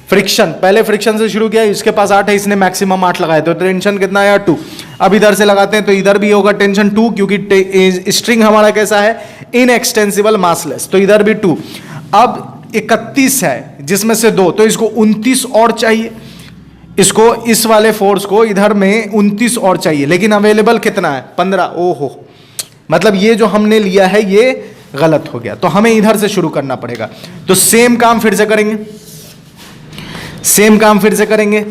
फ्रिक्शन, पहले फ्रिक्शन से शुरू किया, इसके पास 8 है, इसने मैक्सिमम 8 लगाया, तो टेंशन कितना आया 2। अब इधर से लगाते हैं तो इधर भी होगा टेंशन 2, क्योंकि स्ट्रिंग हमारा कैसा है इनएक्सटेंसिबल मासलेस, तो इधर भी 2। अब 31 है जिसमें से 2, तो इसको 29 और चाहिए, इसको इस वाले फोर्स को इधर में 29 और चाहिए, लेकिन अवेलेबल कितना है 15। ओहो, मतलब ये जो हमने लिया है ये गलत हो गया, तो हमें इधर से शुरू करना पड़ेगा। तो सेम काम फिर से करेंगे, सेम काम फिर से करेंगे,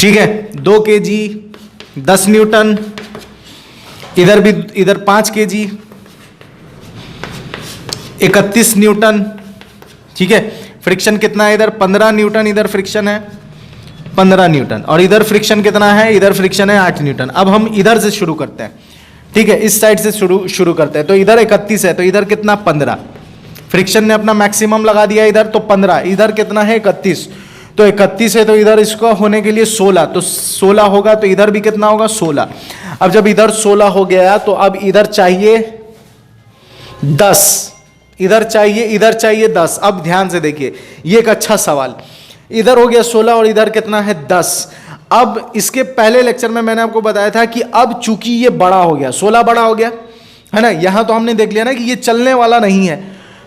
ठीक है। 2 kg 10 न्यूटन, इधर भी, इधर 5 kg 31 न्यूटन, ठीक है। फ्रिक्शन कितना है इधर 15 न्यूटन, इधर फ्रिक्शन है 15 न्यूटन और इधर फ्रिक्शन कितना है, इधर फ्रिक्शन है 8 न्यूटन। अब हम इधर से शुरू करते हैं, ठीक है, इस साइड से शुरू करते हैं। तो इधर 31 है, तो इधर कितना 15, फ्रिक्शन ने अपना मैक्सिमम लगा दिया इधर, तो 15, इधर कितना है 31, तो 31 है, तो इधर इसको होने के लिए 16, तो 16 होगा, तो इधर भी कितना होगा 16। अब जब इधर 16 हो गया तो अब इधर चाहिए 10, इधर चाहिए 10। अब ध्यान से देखिए, ये एक अच्छा सवाल, इधर हो गया 16 और इधर कितना है 10। अब इसके पहले लेक्चर में मैंने आपको बताया था कि अब चूंकि ये बड़ा हो गया, 16 बड़ा हो गया है ना, यहां तो हमने देख लिया ना कि ये चलने वाला नहीं है,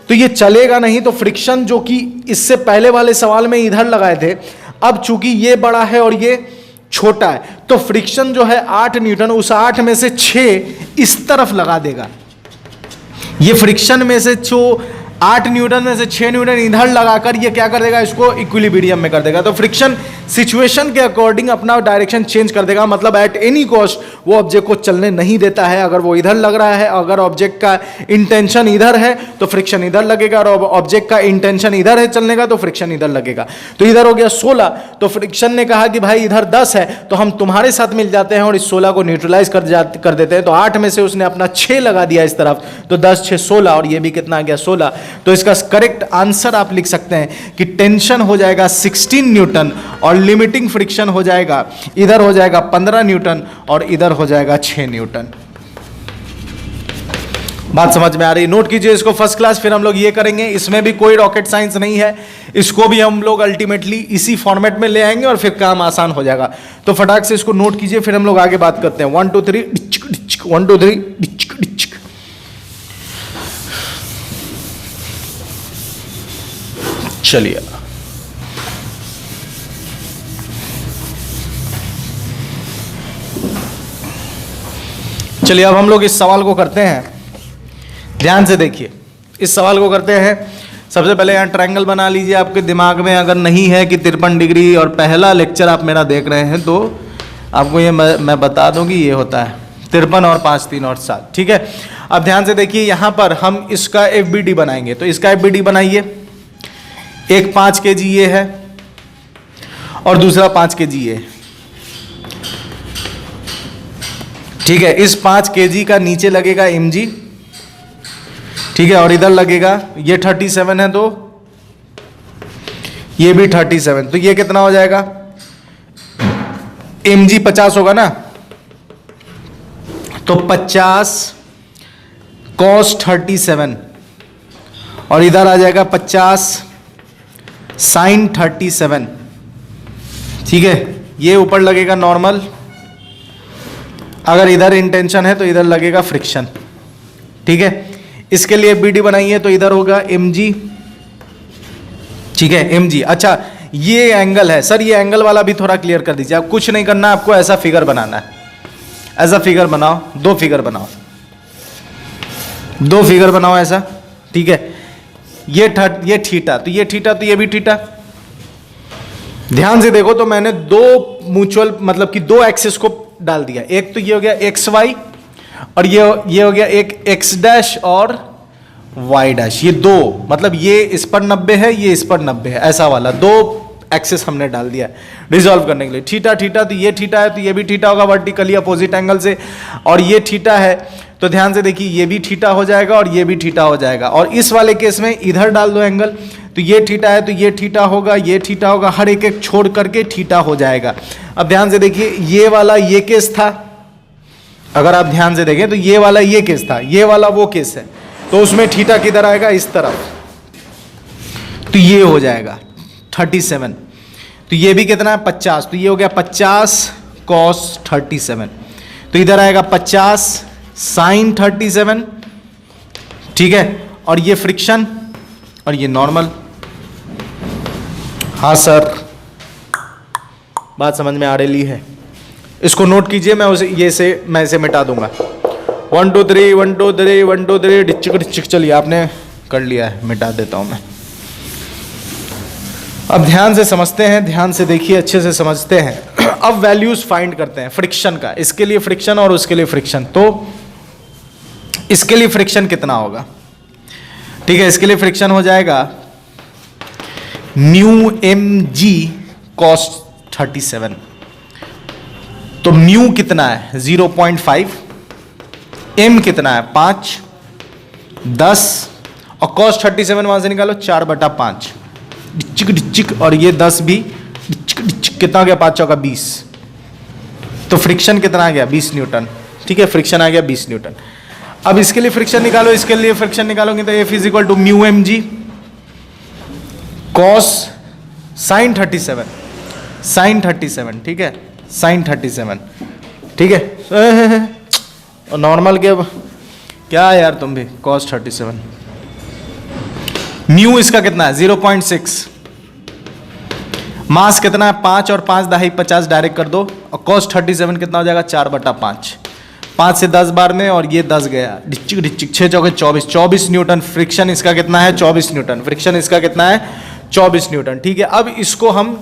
तो ये चलेगा नहीं, तो फ्रिक्शन जो कि इससे पहले वाले सवाल में इधर लगाए थे, अब चूंकि ये बड़ा है और ये छोटा है, तो फ्रिक्शन जो है 8 न्यूटन, उस 8 में से 6 इस तरफ लगा देगा। ये फ्रिक्शन में से जो 8 न्यूटन में से 6 न्यूटन इधर लगाकर ये क्या कर देगा, इसको इक्विलिब्रियम में कर देगा। तो फ्रिक्शन सिचुएशन के अकॉर्डिंग अपना डायरेक्शन चेंज कर देगा, मतलब एट एनी कॉस्ट वो ऑब्जेक्ट को चलने नहीं देता है। अगर वो इधर लग रहा है, अगर ऑब्जेक्ट का इंटेंशन इधर है तो फ्रिक्शन इधर लगेगा, और ऑब्जेक्ट का इंटेंशन इधर है चलने का तो फ्रिक्शन इधर लगेगा। तो इधर हो गया 16, तो फ्रिक्शन ने कहा कि भाई इधर 10 है तो हम तुम्हारे साथ मिल जाते हैं और इस 16 को न्यूट्रलाइज कर देते हैं। तो 8 में से उसने अपना 6 लगा दिया इस तरफ, तो 10 6 16, और ये भी कितना आ गया 16। तो इसका करेक्ट आंसर आप लिख सकते हैं कि टेंशन हो जाएगा 16 न्यूटन और लिमिटिंग फ्रिक्शन हो जाएगा, इधर हो जाएगा 15 न्यूटन और इधर हो जाएगा 6 न्यूटन। बात समझ में आ रही? नोट कीजिए इसको फर्स्ट क्लास। फिर हम लोग ये करेंगे, इसमें भी कोई रॉकेट साइंस नहीं है, इसको भी हम लोग अल्टीमेटली इसी फॉर्मेट में ले आएंगे और फिर काम आसान हो जाएगा। तो फटाक से इसको नोट कीजिए, फिर हम लोग आगे बात करते हैं। 1 2 3 डिचक डिचक, 1 2 3 डिचक डिचक। चलिए चलिए अब हम लोग इस सवाल को करते हैं, ध्यान से देखिए इस सवाल को करते हैं। सबसे पहले यहाँ ट्रायंगल बना लीजिए आपके दिमाग में, अगर नहीं है कि 53 डिग्री और पहला लेक्चर आप मेरा देख रहे हैं तो आपको ये मैं बता दूं कि ये होता है 53 और 5 3 और 7, ठीक है। अब ध्यान से देखिए यहाँ पर हम इसका FBD बनाएंगे, तो इसका FBD बनाइए। एक 5 kg ये है और दूसरा 5 kg ये, ठीक है। इस 5 kg का नीचे लगेगा mg, ठीक है, और इधर लगेगा ये 37 है तो ये भी 37, तो ये कितना हो जाएगा mg 50 होगा ना, तो 50 cos 37 और इधर आ जाएगा 50 sin 37, ठीक है। ये ऊपर लगेगा नॉर्मल, अगर इधर इंटेंशन है तो इधर लगेगा फ्रिक्शन, ठीक है। इसके लिए BD बनाइए, तो इधर होगा mg, ठीक है mg। अच्छा ये एंगल है सर, ये एंगल वाला भी थोड़ा क्लियर कर दीजिए। आप कुछ नहीं करना, आपको ऐसा फिगर बनाना है, ऐसा फिगर बनाओ, 2 फिगर बनाओ, 2 फिगर बनाओ ऐसा, ठीक है। ये थीटा, तो ये थीटा, तो ये भी थीटा। ध्यान से देखो तो मैंने 2 म्यूचुअल मतलब कि 2 एक्सिस को डाल दिया, एक तो ये हो गया XY और ये हो गया एक X डैश और Y डैश, ये 2 मतलब ये इस पर 90 है, ये इस पर 90 है, ऐसा वाला 2 एक्सिस हमने डाल दिया रिजॉल्व करने के लिए। थीटा थीटा, तो ये थीटा है तो ये भी थीटा होगा वर्टिकली अपोजिट एंगल से, और ये थीटा है तो ध्यान से देखिए ये भी थीटा हो जाएगा और ये भी थीटा हो जाएगा। और इस वाले केस में इधर डाल दो एंगल, तो ये थीटा है तो ये थीटा होगा, ये थीटा होगा, हर एक एक छोड़ करके थीटा हो जाएगा। अब ध्यान से देखिए ये वाला ये केस था, अगर आप ध्यान से देखें तो ये वाला ये केस था, ये वाला वो केस है, तो उसमें थीटा किधर आएगा इस तरफ, तो ये हो जाएगा 37, तो ये भी कितना है 50, तो ये हो गया 50 cos 37, तो इधर आएगा 50 sin 37, ठीक है। और ये फ्रिक्शन और ये नॉर्मल। हाँ सर बात समझ में आ रही है, इसको नोट कीजिए, मैं इसे मिटा दूंगा। 1 2 3 1 2 3 1 2 3 डिचिक डिचिक। चलिए आपने कर लिया है, मिटा देता हूं मैं। अब ध्यान से समझते हैं, ध्यान से देखिए, अच्छे से समझते हैं। अब वैल्यूज फाइंड करते हैं फ्रिक्शन का, इसके लिए फ्रिक्शन और उसके लिए फ्रिक्शन। तो इसके लिए फ्रिक्शन कितना होगा, ठीक है, इसके लिए फ्रिक्शन हो जाएगा म्यू mg cos 37, तो म्यू कितना है 0.5, m कितना है 5 10 और cos 37 वहां से निकालो 4/5 डिचिक डिचिक, और ये 10 भी डिचिक डिचिक, कितना गया 5 चौका 20, तो फ्रिक्शन कितना आ गया 20 न्यूटन, ठीक है, फ्रिक्शन आ गया 20 न्यूटन। अब इसके लिए फ्रिक्शन निकालो, इसके लिए फ्रिक्शन निकालोगे तो F is equal to mu mg cos sin 37, ठीक है, sin 37, ठीक है। और नॉर्मल के क्या यार तुम भी cos 37, म्यू इसका कितना है 0.6, मास कितना है 5 और 5 दहाई 50 डायरेक्ट कर दो, और cos 37 कितना हो जाएगा 4/5, 5 से 10 बार में, और ये 10 गया डिचिक डिचिक, 6 चौके 24 न्यूटन। फ्रिक्शन इसका कितना है 24 न्यूटन, फ्रिक्शन इसका कितना है 24 न्यूटन, ठीक है। अब इसको हम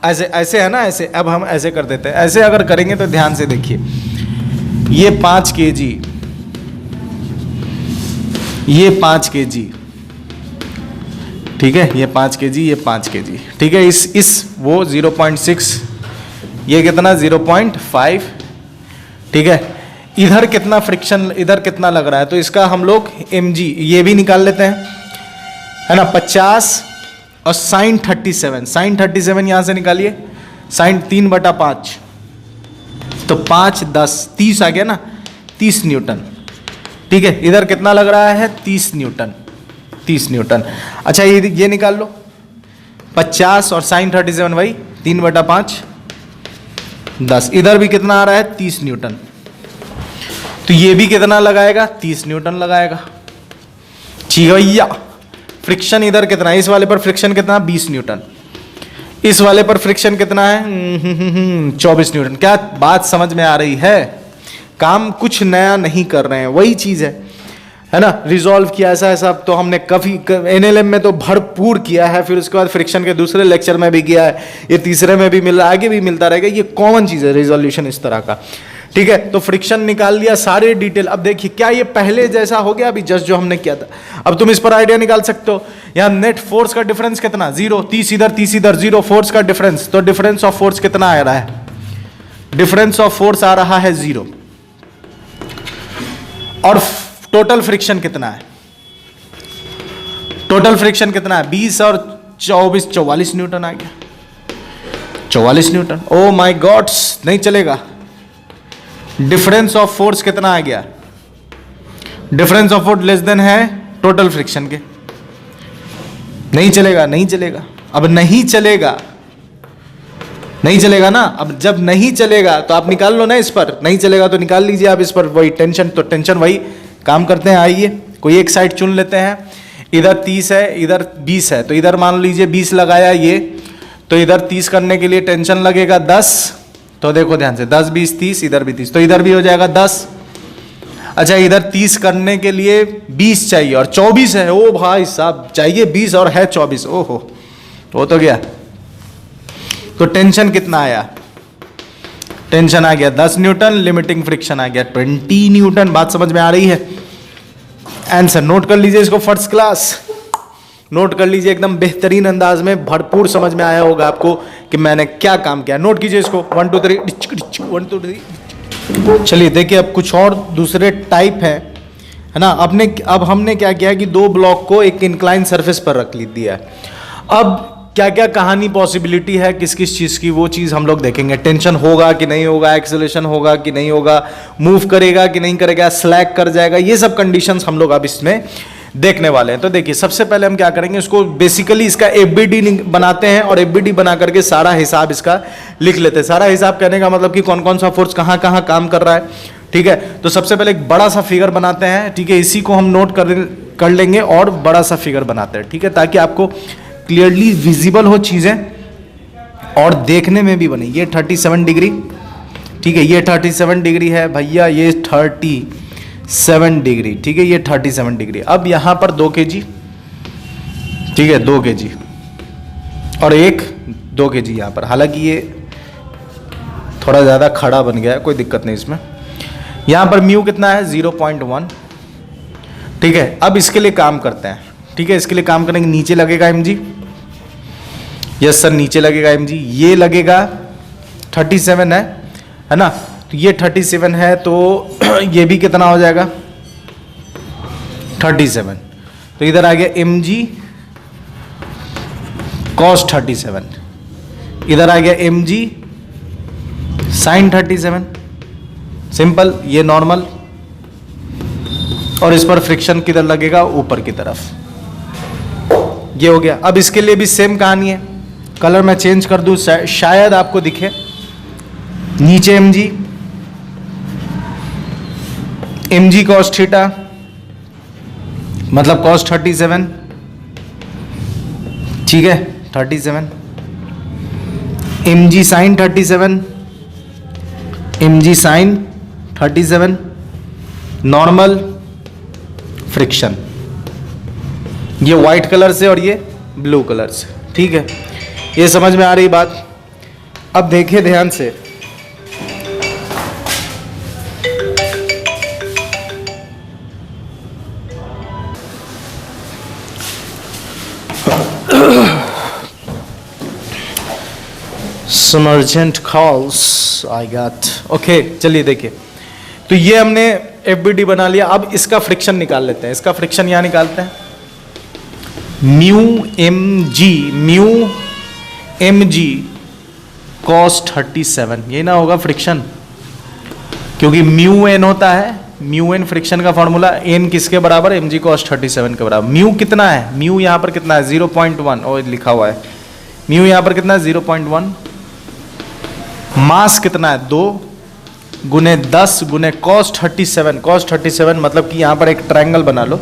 ऐसे ऐसे है ना, ऐसे। अब हम ऐसे कर देते हैं, ऐसे अगर करेंगे तो ध्यान से देखिए, ये 5 kg, ये 5 kg, ठीक है, ये 5 kg, ये 5 kg, ठीक है। इस वो 0.6, ये कितना 0.5, ठीक है। इधर कितना फ्रिक्शन, इधर कितना लग रहा है, तो इसका हम लोग mg ये भी निकाल लेते हैं, है ना, 50 और साइन 37, साइन 37 यहां से निकालिए, साइन 3/5, तो 5 10 30 आ गया ना, 30 न्यूटन, ठीक है। इधर कितना लग रहा है, 30 न्यूटन, 30 न्यूटन। अच्छा ये निकाल लो, 50 और साइन 37 वही 3/5 10, इधर भी कितना आ रहा है, 30 न्यूटन, तो ये भी कितना लगाएगा, 30 न्यूटन लगाएगा, ठीक है भैया। फ्रिक्शन इधर कितना है, इस वाले पर फ्रिक्शन कितना, 20 न्यूटन, इस वाले पर फ्रिक्शन कितना है, 24 न्यूटन। क्या बात समझ में आ रही है? काम कुछ नया नहीं कर रहे हैं, वही चीज है ना। रिजॉल्व किया ऐसा ऐसा तो हमने काफी एनएलएम में तो भरपूर किया है, फिर उसके बाद फ्रिक्शन के दूसरे लेक्चर में भी किया है, ये तीसरे में भी मिल रहा है, आगे भी मिलता रहेगा, ये कॉमन चीज है रिजोल्यूशन इस तरह का, ठीक है। तो फ्रिक्शन निकाल लिया, सारे डिटेल। अब देखिए क्या ये पहले जैसा हो गया, अभी जस्ट जो हमने किया था। अब तुम इस पर आइडिया निकाल सकते हो, यहाँ नेट फोर्स का डिफरेंस कितना, 0, 30 इधर 30 इधर, 0 फोर्स का डिफरेंस, तो डिफरेंस ऑफ फोर्स कितना आ रहा है, डिफरेंस ऑफ फोर्स आ रहा है 0, और टोटल फ्रिक्शन कितना है, टोटल फ्रिक्शन कितना है, 20 और 24 44 न्यूटन आ गया, 44 न्यूटन। ओ माय गॉड, नहीं चलेगा। डिफरेंस ऑफ फोर्स कितना आ गया, difference of force less than है टोटल फ्रिक्शन के, नहीं चलेगा, नहीं चलेगा, अब नहीं चलेगा, नहीं चलेगा ना। अब जब नहीं चलेगा तो आप निकाल लो ना, इस पर नहीं चलेगा तो निकाल लीजिए आप इस पर, वही टेंशन, तो टेंशन वही काम करते हैं। आइए कोई एक साइड चुन लेते हैं, इधर 30 है इधर 20 है, तो इधर मान लीजिए 20 लगाया ये, तो इधर 30 करने के लिए टेंशन लगेगा 10, तो देखो ध्यान से 10 20 30, इधर भी 30, तो इधर भी हो जाएगा 10। अच्छा इधर 30 करने के लिए 20 चाहिए और 24 है, ओ भाई साहब चाहिए 20 और है 24, ओहो हो तो गया। तो टेंशन कितना आया, टेंशन आ गया 10 न्यूटन, लिमिटिंग फ्रिक्शन आ गया 20 न्यूटन। बात समझ में आ रही है? आंसर नोट कर लीजिए इसको, फर्स्ट क्लास नोट कर लीजिए, एकदम बेहतरीन अंदाज में, भरपूर समझ में आया होगा आपको कि मैंने क्या काम किया। नोट कीजिए इसको, 1 2 3 1 2 3। चलिए देखिए अब कुछ और दूसरे टाइप है ना। अब हमने क्या किया कि 2 ब्लॉक को एक इंक्लाइन सरफेस पर रख दिया है। अब क्या क्या कहानी पॉसिबिलिटी है किस किस चीज़ की, वो चीज़ हम लोग देखेंगे। टेंशन होगा कि नहीं होगा, एक्सेलरेशन होगा कि नहीं होगा, मूव करेगा कि नहीं करेगा, स्लैक कर जाएगा, ये सब कंडीशंस हम लोग अब इसमें देखने वाले हैं। तो देखिए सबसे पहले हम क्या करेंगे, इसको बेसिकली इसका एफबीडी बनाते हैं और एफबीडी बना करके सारा हिसाब इसका लिख लेते हैं। सारा हिसाब कहने का मतलब कि कौन कौन सा फोर्स कहाँ कहाँ काम कर रहा है, ठीक है। तो सबसे पहले एक बड़ा सा फिगर बनाते हैं, ठीक है, इसी को हम नोट कर लेंगे और बड़ा सा फिगर बनाते हैं, ठीक है, ताकि आपको क्लियरली विजिबल हो चीजें और देखने में भी बने। ये 37 डिग्री, ठीक है, ये 37 डिग्री है भैया, ये 37 डिग्री, ठीक है, ये 37 डिग्री। अब यहां पर 2 kg, ठीक है, 2 kg और एक 2 kg यहां पर। हालांकि ये थोड़ा ज्यादा खड़ा बन गया है, कोई दिक्कत नहीं इसमें। यहां पर म्यू कितना है, 0.1, ठीक है। अब इसके लिए काम करते हैं, ठीक है, इसके लिए काम करेंगे। नीचे लगेगा mg, यस सर नीचे लगेगा mg, ये लगेगा 37 है ना, तो ये 37 है, तो ये भी कितना हो जाएगा 37, तो इधर आ गया mg cos 37, इधर आ गया mg sin 37, सिंपल, ये नॉर्मल, और इस पर फ्रिक्शन किधर लगेगा, ऊपर की तरफ, ये हो गया। अब इसके लिए भी सेम कहानी है, कलर मैं चेंज कर दूं शायद आपको दिखे। नीचे mg cos थीटा मतलब cos 37, ठीक है, 37, mg sin 37, mg sin 37, normal, friction, ये व्हाइट कलर से और ये ब्लू कलर से, ठीक है। ये समझ में आ रही बात? अब देखिए ध्यान से, some urgent calls I got. Okay चलिए देखिए, तो ये हमने FBD बना लिया। अब इसका फ्रिक्शन निकाल लेते हैं। इसका फ्रिक्शन यहाँ निकालते हैं, म्यू एम जी cos 37, ये ना होगा फ्रिक्शन, क्योंकि म्यू एन होता है, म्यू एन फ्रिक्शन का फॉर्मूला, एन किसके बराबर, एम जी cos 37 के बराबर। म्यू कितना है, म्यू यहाँ पर कितना है 0.1, और लिखा हुआ है म्यू यहाँ पर कितना है 0.1। मास कितना है 2 गुने 10 गुने cos 37, cos 37 मतलब कि यहाँ पर एक ट्रायंगल बना लो,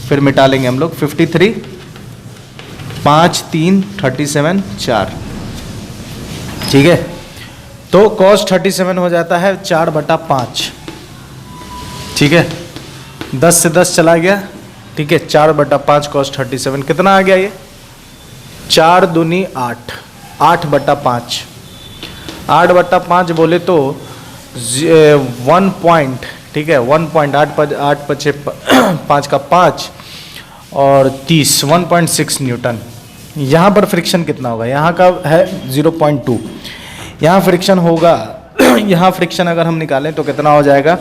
फिर मिटा लेंगे हम लोग। 53 5 3 37 4, ठीक है। तो cos 37 हो जाता है 4/5, ठीक है। 10 से 10 चला गया, ठीक है। 4/5 cos 37 कितना आ गया, ये 4 दूनी 8, 8/5, 8/5 बोले तो 1 पॉइंट, ठीक है। 1.8 5 का 5 और 30, 1.6 न्यूटन। यहाँ पर फ्रिक्शन कितना होगा, यहाँ का है 0.2, यहाँ फ्रिक्शन होगा यहाँ फ्रिक्शन अगर हम निकालें तो कितना हो जाएगा,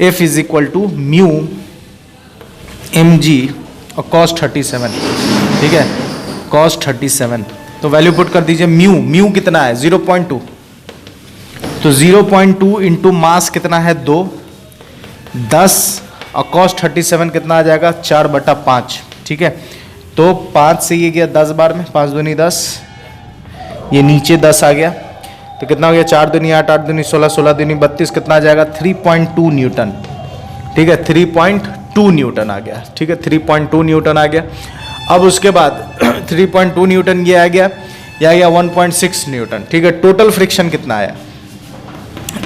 F is equal to mu M G और cos 37, ठीक है, cos 37। तो वैल्यू पुट कर दीजिए, म्यू कितना है 0.2, तो 0.2 इंटू मास कितना है 2, 10 और cos 37 कितना आ जाएगा 4/5, ठीक है। तो 5 से ये गया 10 बार में, 5 दूनी 10, ये नीचे 10 आ गया, तो कितना हो गया 4 दूनी 8, 8 दूनी 16, 16 दूनी 32, कितना आ जाएगा 3.2 न्यूटन, ठीक है। 3.2 न्यूटन आ गया, ठीक है, 3.2 न्यूटन आ गया। अब उसके बाद 3.2 न्यूटन ये आ गया, ये आ गया 1.6 न्यूटन, ठीक है। टोटल फ्रिक्शन कितना आया,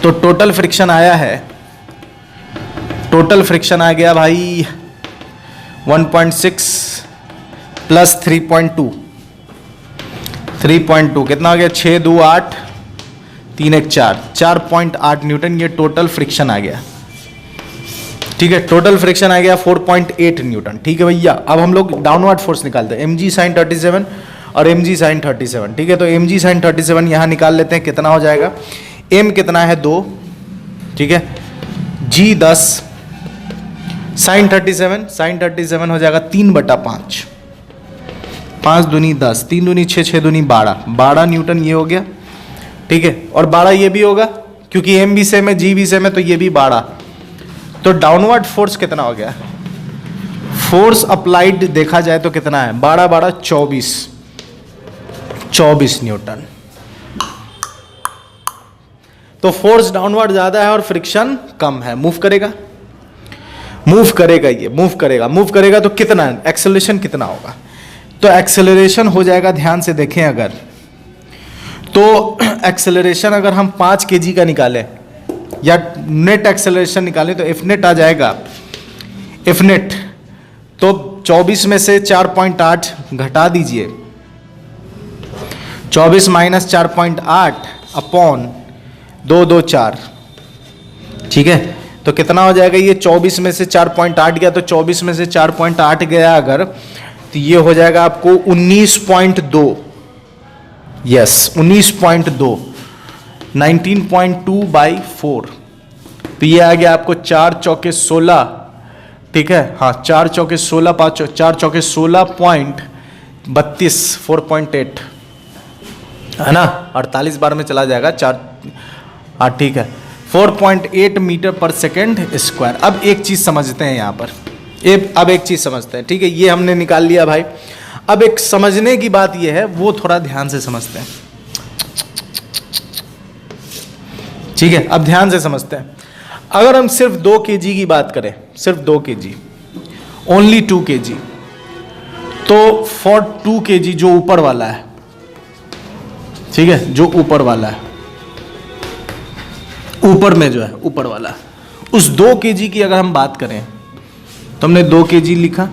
तो टोटल फ्रिक्शन आया है, टोटल फ्रिक्शन आ गया भाई 1.6 प्लस 3.2, 3.2 कितना हो गया 6 2 8 3 1 4, 4.8 न्यूटन ये टोटल फ्रिक्शन आ गया, ठीक है। टोटल फ्रिक्शन आ गया 4.8 न्यूटन, ठीक है भैया। अब हम लोग डाउनवर्ड फोर्स निकालते हैं, mg sin 37 और mg sin 37, ठीक है। तो mg sin 37 यहाँ निकाल लेते हैं, कितना हो जाएगा, m कितना है 2, ठीक है, g 10, sin 37 हो जाएगा 3/5, 5 दूनी 10, 3 दूनी 6, 6 दूनी 12, 12 न्यूटन ये हो गया, ठीक है। और 12 ये भी होगा, क्योंकि m भी सेम है, g भी सेम है, तो ये भी 12। तो डाउनवर्ड फोर्स कितना हो गया, फोर्स अप्लाइड देखा जाए तो कितना है 12 12 24 न्यूटन। तो फोर्स डाउनवर्ड ज्यादा है और फ्रिक्शन कम है, मूव करेगा, मूव करेगा, ये मूव करेगा तो कितना एक्सेलरेशन कितना होगा, तो एक्सेलरेशन हो जाएगा, ध्यान से देखें अगर, तो एक्सेलरेशन अगर हम 5 kg का निकालें या नेट एक्सेलरेशन निकालें तो एफ नेट आ जाएगा, एफ नेट तो 24 में से 4.8 घटा दीजिए, 24 माइनस 4.8 अपॉन 2 2 4, ठीक है। तो कितना हो जाएगा, ये 24 में से 4.8 गया, तो 24 में से 4.8 गया अगर, तो ये हो जाएगा आपको 19.2, यस 19.2, 19.2/4। तो ये आ गया आपको 4 चौके 16, ठीक है, हाँ 4 चौके 16, 4 चौके 16.32, 4.8 है ना, 48 बार में चला जाएगा 4, हाँ ठीक है, 4.8 मीटर पर सेकेंड स्क्वायर। अब एक चीज समझते हैं यहाँ पर, अब एक चीज समझते हैं, ठीक है, ये हमने निकाल लिया भाई। अब एक समझने की बात ये है, वो थोड़ा ध्यान से समझते हैं, ठीक है। अब ध्यान से समझते हैं, अगर हम सिर्फ 2 kg की बात करें, सिर्फ 2 kg, ओनली 2 kg, तो फॉर 2 kg जो ऊपर वाला है, ठीक है, जो ऊपर वाला है, ऊपर में जो है ऊपर वाला, उस 2 kg की अगर हम बात करें तो हमने 2 kg लिखा,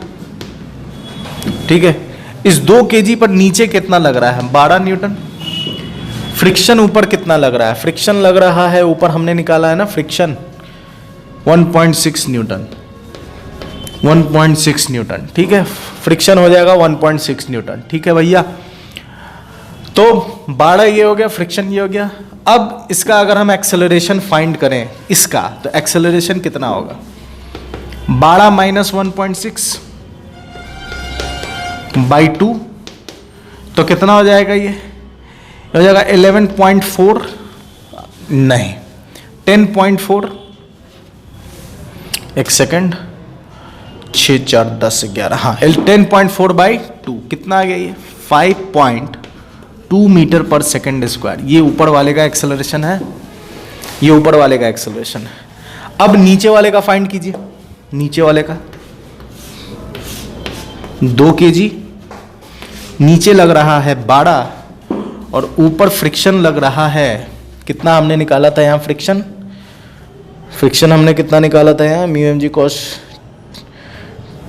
ठीक है। इस 2 kg पर नीचे कितना लग रहा है 12 न्यूटन, फ्रिक्शन ऊपर कितना लग रहा है? फ्रिक्शन लग रहा है ऊपर, हमने निकाला है ना फ्रिक्शन 1.6 न्यूटन, 1.6 न्यूटन, ठीक है। फ्रिक्शन हो जाएगा 1.6 न्यूटन, ठीक है भैया। तो बाड़ा ये हो गया, फ्रिक्शन ये हो गया। अब इसका अगर हम एक्सेलरेशन फाइंड करें इसका, तो एक्सेलरेशन कितना होगा? बाड़ा माइनस 1.6 बाई 2, तो कितना हो जाएगा? ये हो जाएगा 11.4, नहीं 10.4, एक सेकेंड, 6 4 10 11, हाँ 10.4 बाई 2, कितना आ गया ये? 5.2 मीटर पर सेकेंड स्क्वायर। ये ऊपर वाले का एक्सेलरेशन है, ये ऊपर वाले का एक्सेलरेशन है। अब नीचे वाले का फाइंड कीजिए, नीचे वाले का 2 kg नीचे लग रहा है बाड़ा और ऊपर फ्रिक्शन लग रहा है, कितना हमने निकाला था यहाँ? फ्रिक्शन हमने कितना निकाला था यहाँ? Mu M G cos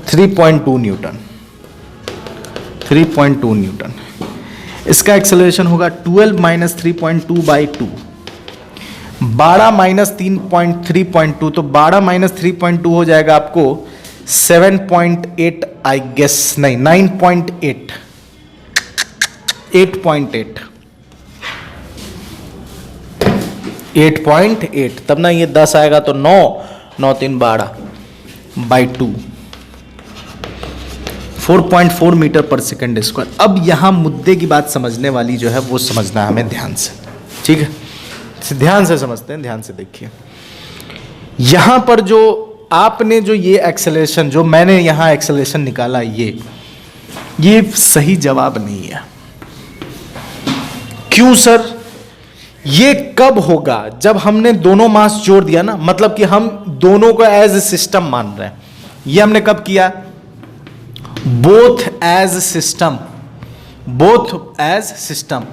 3.2 newton, 3.2 newton. इसका एक्सेलरेशन होगा 12 माइनस 3.2 बाई 2, 12 माइनस 3.2, तो 12 माइनस 3.2 हो जाएगा आपको 7.8 आई गेस, नहीं 9.8, 8.8, 8.8, तब ना ये 10 आएगा तो 9 9 3 12 बाई 2, 4.4 मीटर पर सेकेंड स्क्वायर। अब यहां मुद्दे की बात समझने वाली जो है वो समझना है हमें ध्यान से, ठीक है, ध्यान से समझते हैं, ध्यान से देखिए। यहां पर जो आपने जो ये एक्सेलरेशन, जो मैंने यहां एक्सेलरेशन निकाला, ये सही जवाब नहीं है। क्यों सर? ये कब होगा? जब हमने दोनों मास जोड़ दिया ना, मतलब कि हम दोनों को एज सिस्टम मान रहे हैं। ये हमने कब किया? Both as system, both as system,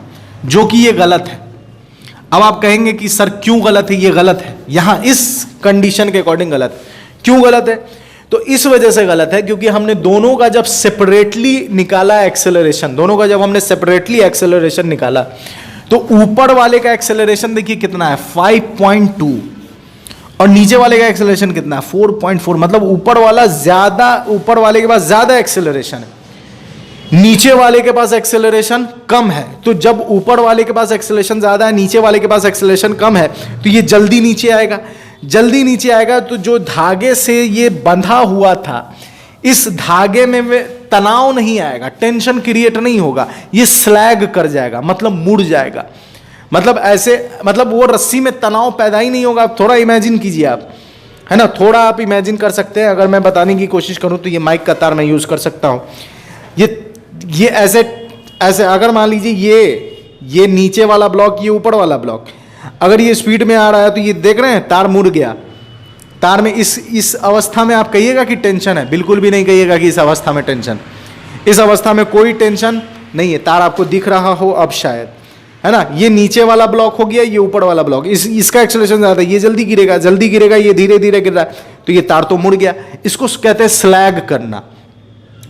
जो कि ये गलत है। अब आप कहेंगे कि सर क्यों गलत है? ये गलत है यहां इस कंडीशन के अकॉर्डिंग गलत है। क्यों गलत है? तो इस वजह से गलत है क्योंकि हमने दोनों का जब सेपरेटली निकाला एक्सेलरेशन, दोनों का जब हमने सेपरेटली एक्सेलरेशन निकाला, तो ऊपर वाले का एक्सेलरेशन देखिए कितना है 5.2 और नीचे वाले का एक्सेलरेशन कितना है 4.4, मतलब ऊपर वाला ज्यादा, ऊपर वाले के पास ज्यादा एक्सेलरेशन है, नीचे वाले के पास एक्सेलरेशन कम है। तो जब ऊपर वाले के पास एक्सेलरेशन ज्यादा है, नीचे वाले के पास एक्सेलरेशन कम है, तो ये जल्दी नीचे आएगा। जल्दी नीचे आएगा तो जो धागे से ये बंधा हुआ था, इस धागे में तनाव नहीं आएगा, टेंशन क्रिएट नहीं होगा, ये स्लैग कर जाएगा, मतलब मुड़ जाएगा। मतलब ऐसे, मतलब वो रस्सी में तनाव पैदा ही नहीं होगा। आप थोड़ा इमेजिन कीजिए, आप है ना, थोड़ा आप इमेजिन कर सकते हैं। अगर मैं बताने की कोशिश करूं तो ये माइक का तार मैं यूज कर सकता हूं। ये ऐसे ऐसे, अगर मान लीजिए ये नीचे वाला ब्लॉक, ये ऊपर वाला ब्लॉक, अगर ये स्पीड में आ रहा है तो ये देख रहे हैं तार मुड़ गया। तार में इस अवस्था में आप कहिएगा कि टेंशन है? बिल्कुल भी नहीं कहिएगा कि इस अवस्था में टेंशन। इस अवस्था में कोई टेंशन नहीं है। तार आपको दिख रहा हो अब शायद, है ना। ये नीचे वाला ब्लॉक हो गया, ये ऊपर वाला ब्लॉक, इसका एक्सेलरेशन ज्यादा है, ये जल्दी गिरेगा, जल्दी गिरेगा, ये धीरे धीरे गिर रहा है, तो ये तार तो मुड़ गया। इसको कहते हैं स्लैग करना,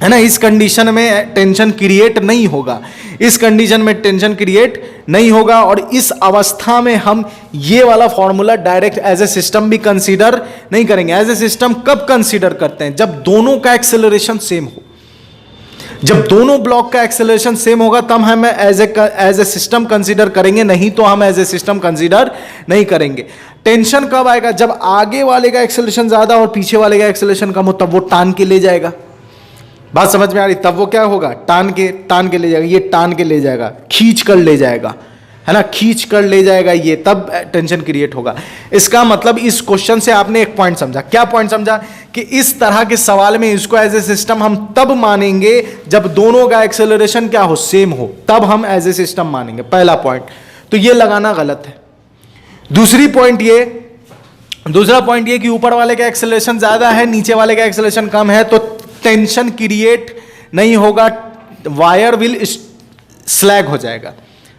है ना। इस कंडीशन में टेंशन क्रिएट नहीं होगा, इस कंडीशन में टेंशन क्रिएट नहीं होगा। और इस अवस्था में हम ये वाला formula direct as a system भी कंसीडर नहीं करेंगे। एज ए सिस्टम कब कंसीडर करते हैं? जब दोनों का एक्सेलरेशन सेम हो। जब दोनों ब्लॉक का एक्सेलरेशन सेम होगा तब हम एज ए सिस्टम कंसीडर करेंगे, नहीं तो हम एज ए सिस्टम कंसीडर नहीं करेंगे। टेंशन कब आएगा? जब आगे वाले का एक्सेलरेशन ज्यादा और पीछे वाले का एक्सेलरेशन कम हो, तब वो टान के ले जाएगा। बात समझ में आ रही? तब वो क्या होगा? टान के ले जाएगा, ये टान के ले जाएगा, खींच कर ले जाएगा, है ना, खींच कर ले जाएगा ये, तब टेंशन क्रिएट होगा। इसका मतलब इस क्वेश्चन से आपने एक पॉइंट समझा। क्या पॉइंट समझा? कि इस तरह के सवाल में इसको एज ए सिस्टम हम तब मानेंगे जब दोनों का एक्सेलरेशन क्या हो, सेम हो, तब हम एज ए सिस्टम मानेंगे। पहला पॉइंट तो ये लगाना गलत है। दूसरा पॉइंट ये कि ऊपर वाले का एक्सेलरेशन ज्यादा है, नीचे वाले का एक्सेलरेशन कम है, तो टेंशन क्रिएट नहीं होगा, वायर विल स्लैग हो जाएगा,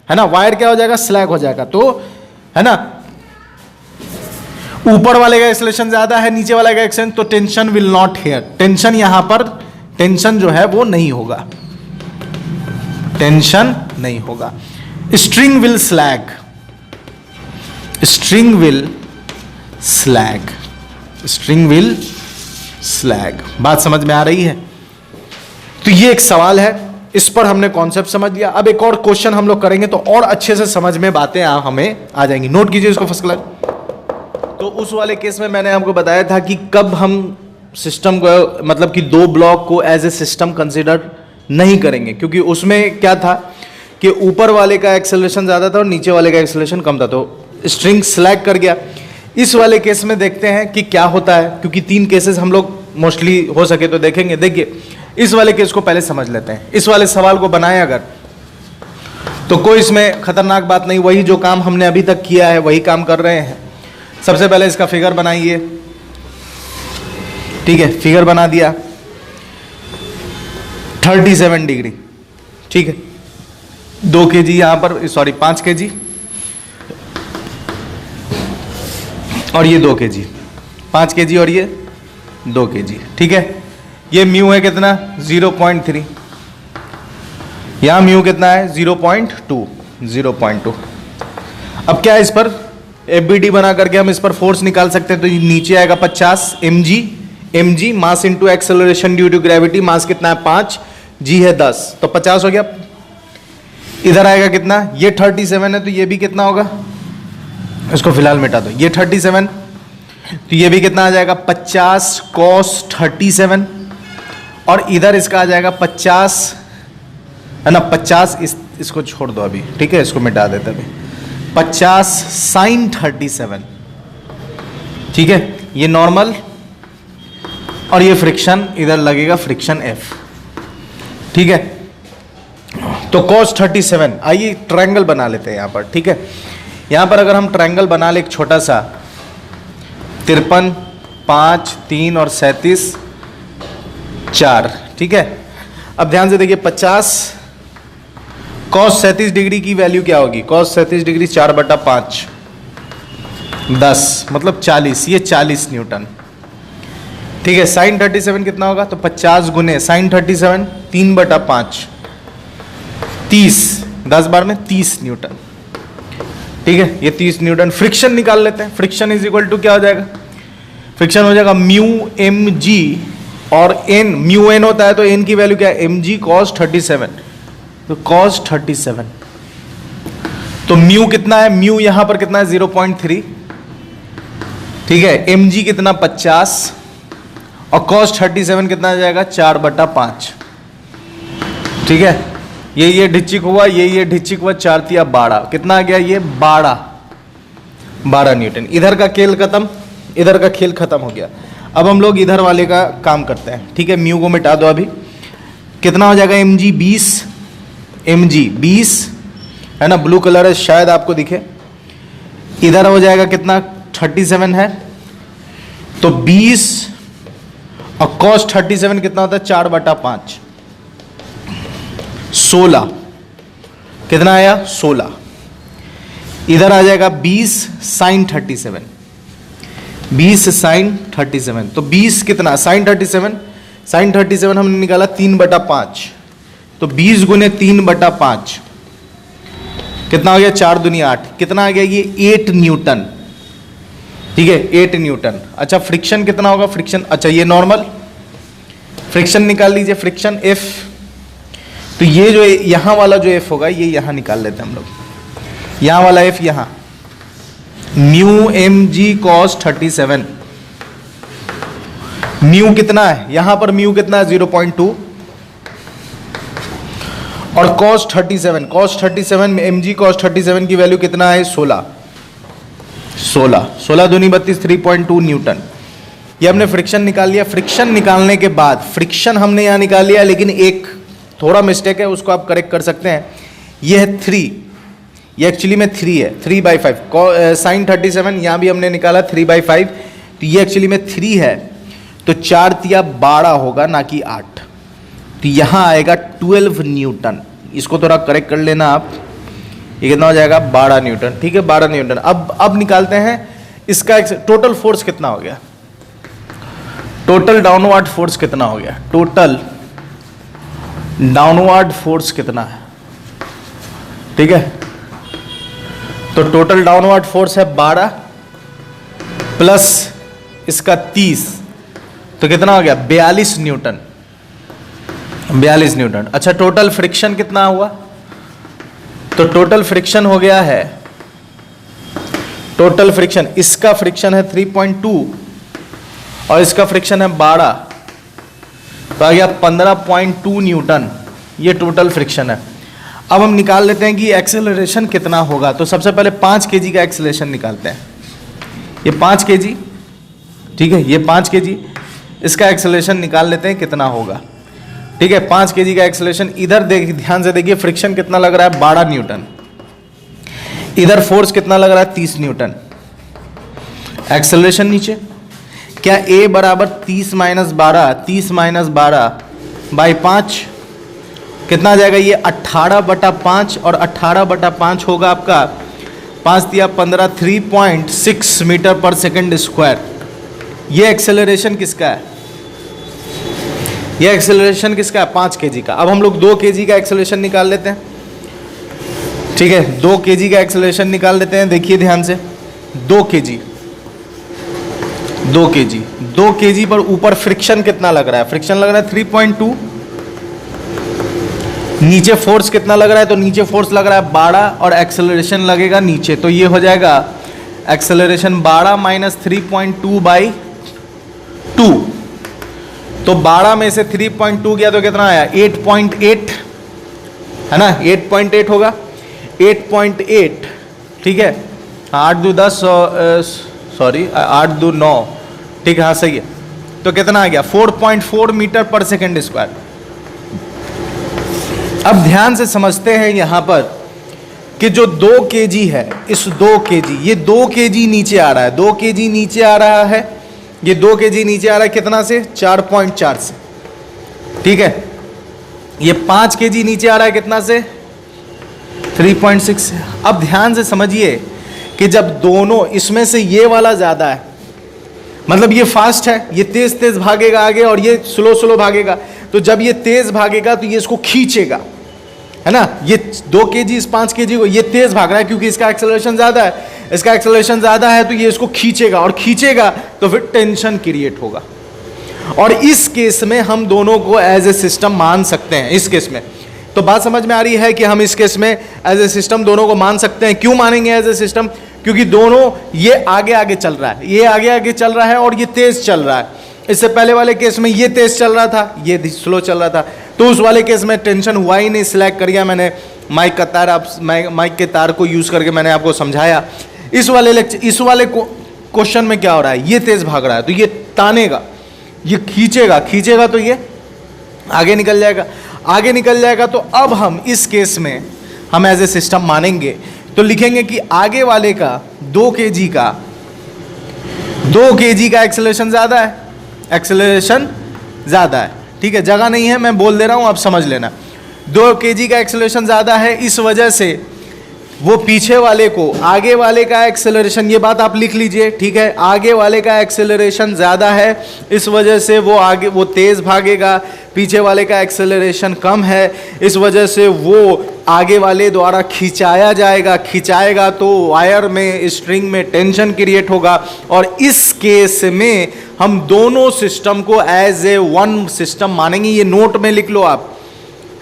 है ना। वायर क्या हो जाएगा? स्लैग हो जाएगा। तो है ना, ऊपर वाले का एक्सेलरेशन ज्यादा है, नीचे वाले का एक्सेलरेशन, तो tension will not here, tension यहां पर टेंशन जो है वो नहीं होगा, टेंशन नहीं होगा। String will slag, string will slag, string will slag. बात समझ में आ रही है? तो ये एक सवाल है, इस पर हमने कॉन्सेप्ट समझ लिया। अब एक और क्वेश्चन हम लोग करेंगे तो और अच्छे से समझ में बातें हमें आ जाएंगी। नोट कीजिए इसको फर्स्ट क्लास। तो उस वाले केस में मैंने आपको बताया था कि कब हम सिस्टम को, मतलब कि दो ब्लॉक को एज ए सिस्टम कंसिडर नहीं करेंगे, क्योंकि उसमें क्या था कि ऊपर वाले का एक्सेलरेशन ज़्यादा था और नीचे वाले का एक्सेलरेशन कम था, तो स्ट्रिंग स्लैग कर गया। इस वाले केस में देखते हैं कि क्या होता है, क्योंकि 3 केसेस हम लोग मोस्टली हो सके तो देखेंगे। देखिए इस वाले केस को पहले समझ लेते हैं। इस वाले सवाल को बनाए अगर, तो कोई इसमें खतरनाक बात नहीं, वही जो काम हमने अभी तक किया है वही काम कर रहे हैं। सबसे पहले इसका फिगर बनाइए, ठीक है, फिगर बना दिया 37 डिग्री, ठीक है, 2 kg यहां पर, सॉरी 5 kg और ये 2 kg, 5 kg और ये 2 kg, ठीक है। ये म्यू है कितना 0.3, यहां म्यू कितना है 0.2। अब क्या है, इस पर एफबीडी बना करके हम इस पर फोर्स निकाल सकते हैं। तो ये नीचे आएगा 50 mg, mass into acceleration due to gravity, mass कितना है 5, g है 10, तो 50 हो गया। इधर आएगा कितना, ये 37 है तो ये भी कितना होगा, इसको फिलहाल मिटा दो, ये 37 तो ये भी कितना आ जाएगा 50 cos 37, और इधर इसका आ जाएगा 50 है ना, 50 इसको छोड़ दो अभी, ठीक है, इसको मिटा देते अभी, 50 sin 37, ठीक है, ये नॉर्मल और ये फ्रिक्शन, इधर लगेगा फ्रिक्शन F, ठीक है। तो cos 37, आइए ट्रायंगल बना लेते हैं यहां पर, ठीक है। यहां पर अगर हम ट्रायंगल बना ले एक छोटा सा, 53, 5, 3 और 37, 4, ठीक है। अब ध्यान से देखिए 50 cos 37 डिग्री की वैल्यू क्या होगी, cos 37 डिग्री 4/5, 10 मतलब 40, ये 40 न्यूटन, ठीक है। sin 37 कितना होगा, तो 50 गुने sin 37 3/5, 30, 10 बार में 30 न्यूटन, ठीक है, ये 30 न्यूटन। फ्रिक्शन निकाल लेते हैं, फ्रिक्शन इज इक्वल टू क्या हो जाएगा, फ्रिक्शन हो जाएगा म्यू mg और n, म्यू n होता है तो n की वैल्यू क्या है mg cos 37, तो cos 37, तो म्यू कितना है, म्यू यहां पर कितना है 0.3, ठीक है, mg कितना 50 और cos 37 कितना आ जाएगा 4/5, ठीक है। ये ढिच्चिक हुआ, ये ढिच्चिक हुआ, 4 तिया 12, कितना आ गया ये 12 न्यूटन। इधर का खेल खत्म, इधर का खेल खत्म हो गया। अब हम लोग इधर वाले का काम करते हैं, ठीक है। म्यू को मिटा दो अभी, कितना हो जाएगा mg 20 है ना, ब्लू कलर है शायद आपको दिखे। इधर हो जाएगा कितना 37 है, तो 20 और cos 37 कितना होता है 4/5, 16, कितना आया 16। इधर आ जाएगा 20 sin 37, 20 sin 37, तो 20 कितना sin 37 हमने निकाला 3/5, तो 20 गुने 3/5 कितना हो गया 4 दूनी 8, कितना आ गया ये 8 न्यूटन, ठीक है, 8 न्यूटन। अच्छा फ्रिक्शन कितना होगा, फ्रिक्शन, अच्छा ये नॉर्मल, फ्रिक्शन निकाल लीजिए, फ्रिक्शन F, तो ये जो यहां वाला जो F होगा ये यहां निकाल लेते हैं हम लोग, यहां वाला F यहां, म्यू mg cos 37, म्यू कितना है यहां पर, म्यू कितना है 0.2 और cos 37 में mg cos 37 की वैल्यू कितना है 16 दूनी 32, 3.2 न्यूटन। ये हमने फ्रिक्शन निकाल लिया। फ्रिक्शन निकालने के बाद, फ्रिक्शन हमने यहां निकाल लिया, लेकिन एक थोड़ा मिस्टेक है, उसको आप करेक्ट कर सकते हैं। ये है 3, ये एक्चुअली में 3 है, 3/5 sin 37 यहां भी हमने निकाला 3/5, तो ये एक्चुअली में 3 है, तो 4 तिया 12 होगा ना कि 8, तो यहां आएगा 12 न्यूटन। इसको थोड़ा करेक्ट कर लेना आप, ये कितना हो जाएगा 12 न्यूटन, ठीक है, 12 न्यूटन। अब निकालते हैं इसका टोटल फोर्स कितना हो गया, टोटल डाउनवर्ड फोर्स कितना हो गया, टोटल डाउनवर्ड फोर्स कितना है, ठीक है, तो टोटल डाउनवर्ड फोर्स है 12 प्लस इसका 30, तो कितना हो गया 42 न्यूटन। 42 न्यूटन। अच्छा, टोटल फ्रिक्शन कितना हुआ? तो टोटल फ्रिक्शन हो गया है, टोटल फ्रिक्शन, इसका फ्रिक्शन है 3.2 और इसका फ्रिक्शन है 12, तो आ गया 15.2 न्यूटन। ये टोटल फ्रिक्शन है। अब हम निकाल लेते हैं कि एक्सेलरेशन कितना होगा। तो सबसे पहले 5 kg का एक्सेलरेशन निकालते हैं। ये 5 kg, ठीक है, ये 5 kg, इसका एक्सेलरेशन निकाल लेते हैं कितना होगा। ठीक है, 5 kg का एक्सेलरेशन। इधर ध्यान से देखिए, फ्रिक्शन कितना लग रहा है 12 न्यूटन, इधर फोर्स कितना लग रहा है 30 न्यूटन। एक्सेलरेशन नीचे क्या A बराबर 30 माइनस 12, 30 माइनस 12 बाई 5 कितना आ जाएगा? ये 18/5 और 18/5 होगा आपका 5 दिया 15, 3.6 मीटर पर सेकंड स्क्वायर। ये एक्सेलरेशन किसका है? ये एक्सेलरेशन किसका है? 5 kg का। अब हम लोग 2 kg का एक्सेलरेशन निकाल लेते हैं। ठीक है, 2 kg का एक्सेलरेशन निकाल लेते हैं। देखिए ध्यान से, 2 kg, 2 kg, 2 kg पर ऊपर फ्रिक्शन कितना लग रहा है? फ्रिक्शन लग रहा है 3.2। नीचे फोर्स कितना लग रहा है? तो नीचे फोर्स लग रहा है 12 और एक्सेलरेशन लगेगा नीचे, तो ये हो जाएगा एक्सेलरेशन 12 माइनस 3.2 बाई 2। तो 12 में से 3.2 गया तो कितना आया? 8.8 है ना, 8.8 होगा, 8.8। ठीक है, 8 दो 10, सॉरी 8 दो 9, ठीक है, हाँ सही है। तो कितना आ गया? 4.4 मीटर पर सेकेंड स्क्वायर। अब ध्यान से समझते हैं यहां पर कि जो 2 kg है, इस 2 kg, ये 2 kg नीचे आ रहा है, 2 kg नीचे आ रहा है, ये 2 kg नीचे आ रहा है कितना से? 4.4 से। ठीक है, ये 5 kg नीचे आ रहा है कितना से? 3.6 से। अब ध्यान से समझिए कि जब दोनों, इसमें से ये वाला ज्यादा है, मतलब ये फास्ट है, ये तेज तेज भागेगा आगे और ये स्लो स्लो भागेगा, तो जब ये तेज भागेगा तो ये इसको खींचेगा, है ना। ये 2 kg इस 5 kg को, ये तेज भाग रहा है क्योंकि इसका एक्सेलरेशन ज्यादा है, इसका एक्सेलरेशन ज्यादा है, तो ये इसको खींचेगा और खींचेगा तो फिर टेंशन क्रिएट होगा। और इस केस में हम दोनों को एज ए सिस्टम मान सकते हैं। इस केस में तो बात समझ में आ रही है कि हम इस केस में एज ए सिस्टम दोनों को मान सकते हैं। क्यों मानेंगे एज ए सिस्टम? क्योंकि दोनों, ये आगे आगे चल रहा है, ये आगे आगे चल रहा है और ये तेज चल रहा है। इससे पहले वाले केस में ये तेज चल रहा था, ये स्लो चल रहा था, तो उस वाले केस में टेंशन हुआ ही नहीं। सिलेक्ट कर गया मैंने माइक का तार, आप माइक के तार को यूज करके मैंने आपको समझाया। इस वाले क्वेश्चन में क्या हो रहा है? ये तेज भाग रहा है तो ये तानेगा, ये खींचेगा, खींचेगा तो ये आगे निकल जाएगा, आगे निकल जाएगा। तो अब हम इस केस में हम एज ए सिस्टम मानेंगे तो लिखेंगे कि आगे वाले का 2 kg का एक्सेलरेशन ज्यादा है, एक्सेलरेशन ज्यादा है। ठीक है, जगह नहीं है, मैं बोल दे रहा हूं, आप समझ लेना। 2 kg का एक्सेलरेशन ज्यादा है, इस वजह से वो पीछे वाले को, आगे वाले का एक्सेलरेशन, ये बात आप लिख लीजिए, ठीक है, आगे वाले का एक्सेलरेशन ज्यादा है, इस वजह से वो आगे, वो तेज भागेगा। पीछे वाले का एक्सेलरेशन कम है, इस वजह से वो आगे वाले द्वारा खिंचाया जाएगा, खिंचाएगा तो वायर में, स्ट्रिंग में टेंशन क्रिएट होगा। और इस केस में हम दोनों सिस्टम को एज ए वन सिस्टम मानेंगे। ये नोट में लिख लो आप,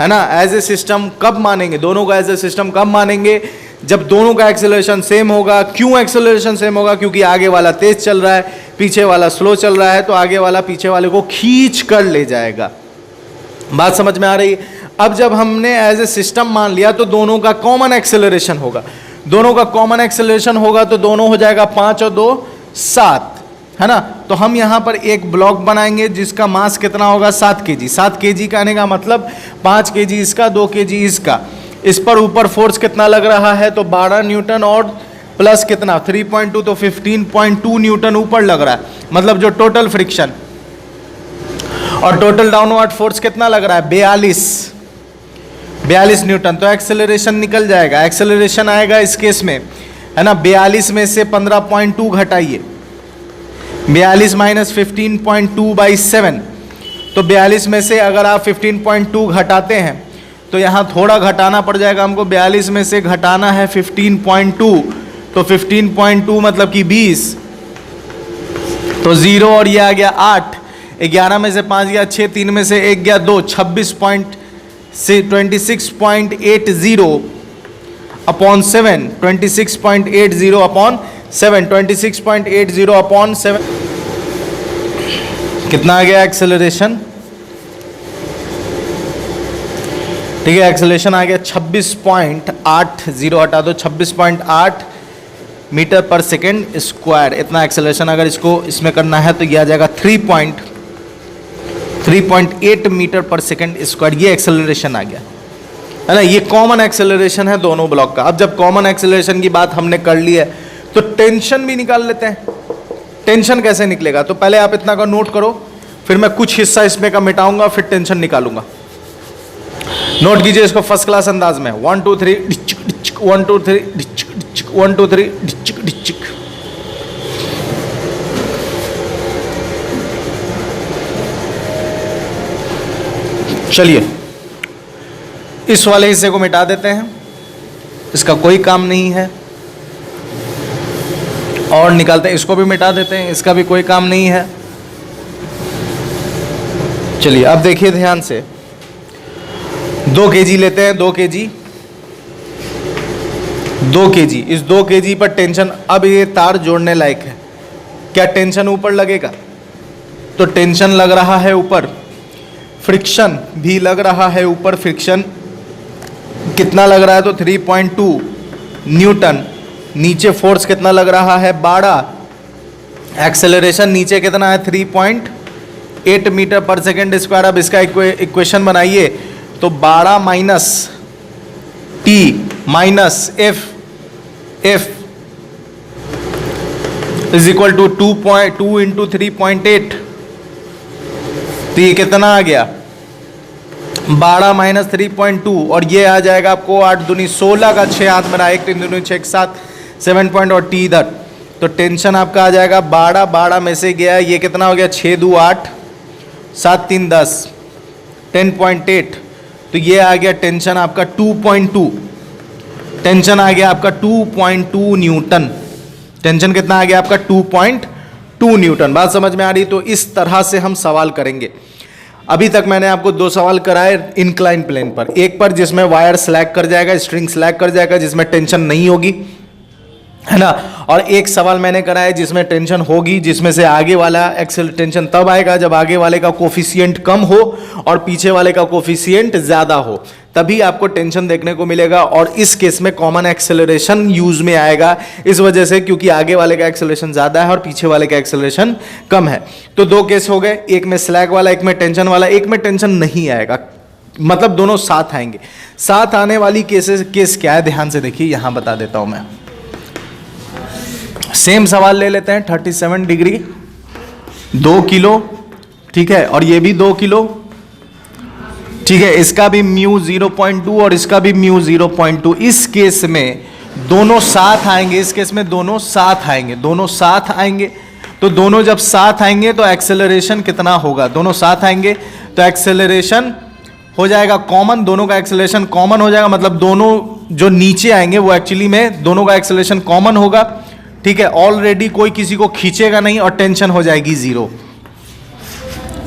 है ना। एज ए सिस्टम कब मानेंगे? दोनों का एज ए सिस्टम कब मानेंगे? जब दोनों का एक्सेलरेशन सेम होगा। क्यों एक्सेलरेशन सेम होगा? क्योंकि आगे वाला तेज चल रहा है, पीछे वाला स्लो चल रहा है, तो आगे वाला पीछे वाले को खींच कर ले जाएगा। बात समझ में आ रही है? अब जब हमने एज ए सिस्टम मान लिया तो दोनों का कॉमन एक्सेलरेशन होगा, दोनों का कॉमन एक्सेलरेशन होगा तो दोनों हो जाएगा 5 और 2 7, है ना। तो हम यहाँ पर एक ब्लॉक बनाएंगे जिसका मास कितना होगा? 7 kg। 7 kg कहने का मतलब 5 kg इसका, 2 kg इसका। इस पर ऊपर फोर्स कितना लग रहा है? तो 12 न्यूटन और प्लस कितना 3.2, तो 15.2 न्यूटन ऊपर लग रहा है, मतलब जो टोटल फ्रिक्शन। और टोटल डाउनवर्ड फोर्स कितना लग रहा है? 42 न्यूटन। तो एक्सेलरेशन निकल जाएगा, एक्सेलरेशन आएगा इस केस में, है ना। 42 में से 15.2 घटाइए, 42 माइनस 15.2 बाई 7, तो 42 में से अगर आप 15.2 घटाते हैं तो यहाँ थोड़ा घटाना पड़ जाएगा हमको। 42 में से घटाना है 15.2, तो 15.2 मतलब कि 20, तो 0 और ये आ गया 8, 11 में से 5 गया 6, 3 में से 1 गया 2, 26.80 अपॉन 7, 26.80 अपॉन 7, 26.80 अपॉन 7 कितना आ गया एक्सेलरेशन? ठीक है, एक्सेलरेशन आ गया 26.80, हटा दो, 26.8 मीटर पर सेकेंड स्क्वायर। इतना एक्सेलरेशन अगर इसको इसमें करना है तो यह आ जाएगा 3.8 मीटर पर सेकेंड स्क्वायर। ये एक्सेलरेशन आ गया, है ना। ये कॉमन एक्सेलरेशन है दोनों ब्लॉक का। अब जब कॉमन एक्सेलरेशन की बात हमने कर ली है तो टेंशन भी निकाल लेते हैं। टेंशन कैसे निकलेगा? तो पहले आप इतना का नोट करो, फिर मैं कुछ हिस्सा इसमें का मिटाऊंगा, फिर टेंशन निकालूंगा। नोट कीजिए इसको फर्स्ट क्लास अंदाज में। 1 2 3 1 2 3 1 2 3 चलिए इस वाले हिस्से को मिटा देते हैं, इसका कोई काम नहीं है। और निकालते हैं, इसको भी मिटा देते हैं, इसका भी कोई काम नहीं है। चलिए अब देखिए ध्यान से, 2 kg लेते हैं, 2 kg, 2 kg, इस 2 kg पर टेंशन, अब ये तार जोड़ने लायक है। क्या टेंशन ऊपर लगेगा? तो टेंशन लग रहा है ऊपर, फ्रिक्शन भी लग रहा है ऊपर। फ्रिक्शन कितना लग रहा है? तो 3.2 न्यूटन। नीचे फोर्स कितना लग रहा है? 12। एक्सेलरेशन नीचे कितना है? 3.8 मीटर पर सेकेंड स्क्वायर। अब इसका इक्वेशन बनाइए, तो 12 minus T minus F is equal to 2 into 3.8। तो ये कितना आ गया? 12 माइनस 3.2, और ये आ जाएगा आपको 8 दूनी 16 का 6 हाथ मेरा 1 3 दूनी 6 7 7 पॉइंट और टी इधर। तो टेंशन आपका आ जाएगा 12 में से गया, ये कितना हो गया? 6 2 8 7 3 10 10.8। तो ये आ गया टेंशन आपका 2.2। टेंशन आ गया आपका 2.2 न्यूटन। टेंशन कितना आ गया आपका? 2.2 न्यूटन। बात समझ में आ रही? तो इस तरह से हम सवाल करेंगे। अभी तक मैंने आपको 2 सवाल कराए इंक्लाइन प्लेन पर, एक पर जिसमें वायर स्लैग कर जाएगा, स्ट्रिंग स्लैग कर जाएगा, जिसमें टेंशन नहीं होगी, है ना। और एक सवाल मैंने कराया जिसमें टेंशन होगी, जिसमें से आगे वाला एक्सेल टेंशन तब आएगा जब आगे वाले का कोफिशिएंट कम हो और पीछे वाले का कोफिशिएंट ज़्यादा हो, तभी आपको टेंशन देखने को मिलेगा। और इस केस में कॉमन एक्सेलरेशन यूज में आएगा, इस वजह से क्योंकि आगे वाले का एक्सेलरेशन ज़्यादा है और पीछे वाले का एक्सेलरेशन कम है। तो 2 केस हो गए, एक में स्लैग वाला, एक में टेंशन वाला। एक में टेंशन नहीं आएगा, मतलब दोनों साथ आएंगे। साथ आने वाली केस क्या है? ध्यान से देखिए, यहां बता देता हूं मैं। सेम सवाल ले लेते हैं, 37 डिग्री, 2 किलो, ठीक है, और ये भी 2 किलो, ठीक है। इसका भी म्यू 0.2 और इसका भी म्यू 0.2। इस केस में दोनों साथ आएंगे, इस केस में दोनों साथ आएंगे, दोनों साथ आएंगे। तो दोनों जब साथ आएंगे तो एक्सेलरेशन कितना होगा? दोनों साथ आएंगे तो एक्सेलरेशन हो जाएगा कॉमन, दोनों का एक्सेलरेशन कॉमन हो जाएगा, मतलब दोनों जो नीचे आएंगे वो एक्चुअली में दोनों का एक्सेलरेशन कॉमन होगा, ठीक है। ऑलरेडी कोई किसी को खींचेगा नहीं और टेंशन हो जाएगी 0।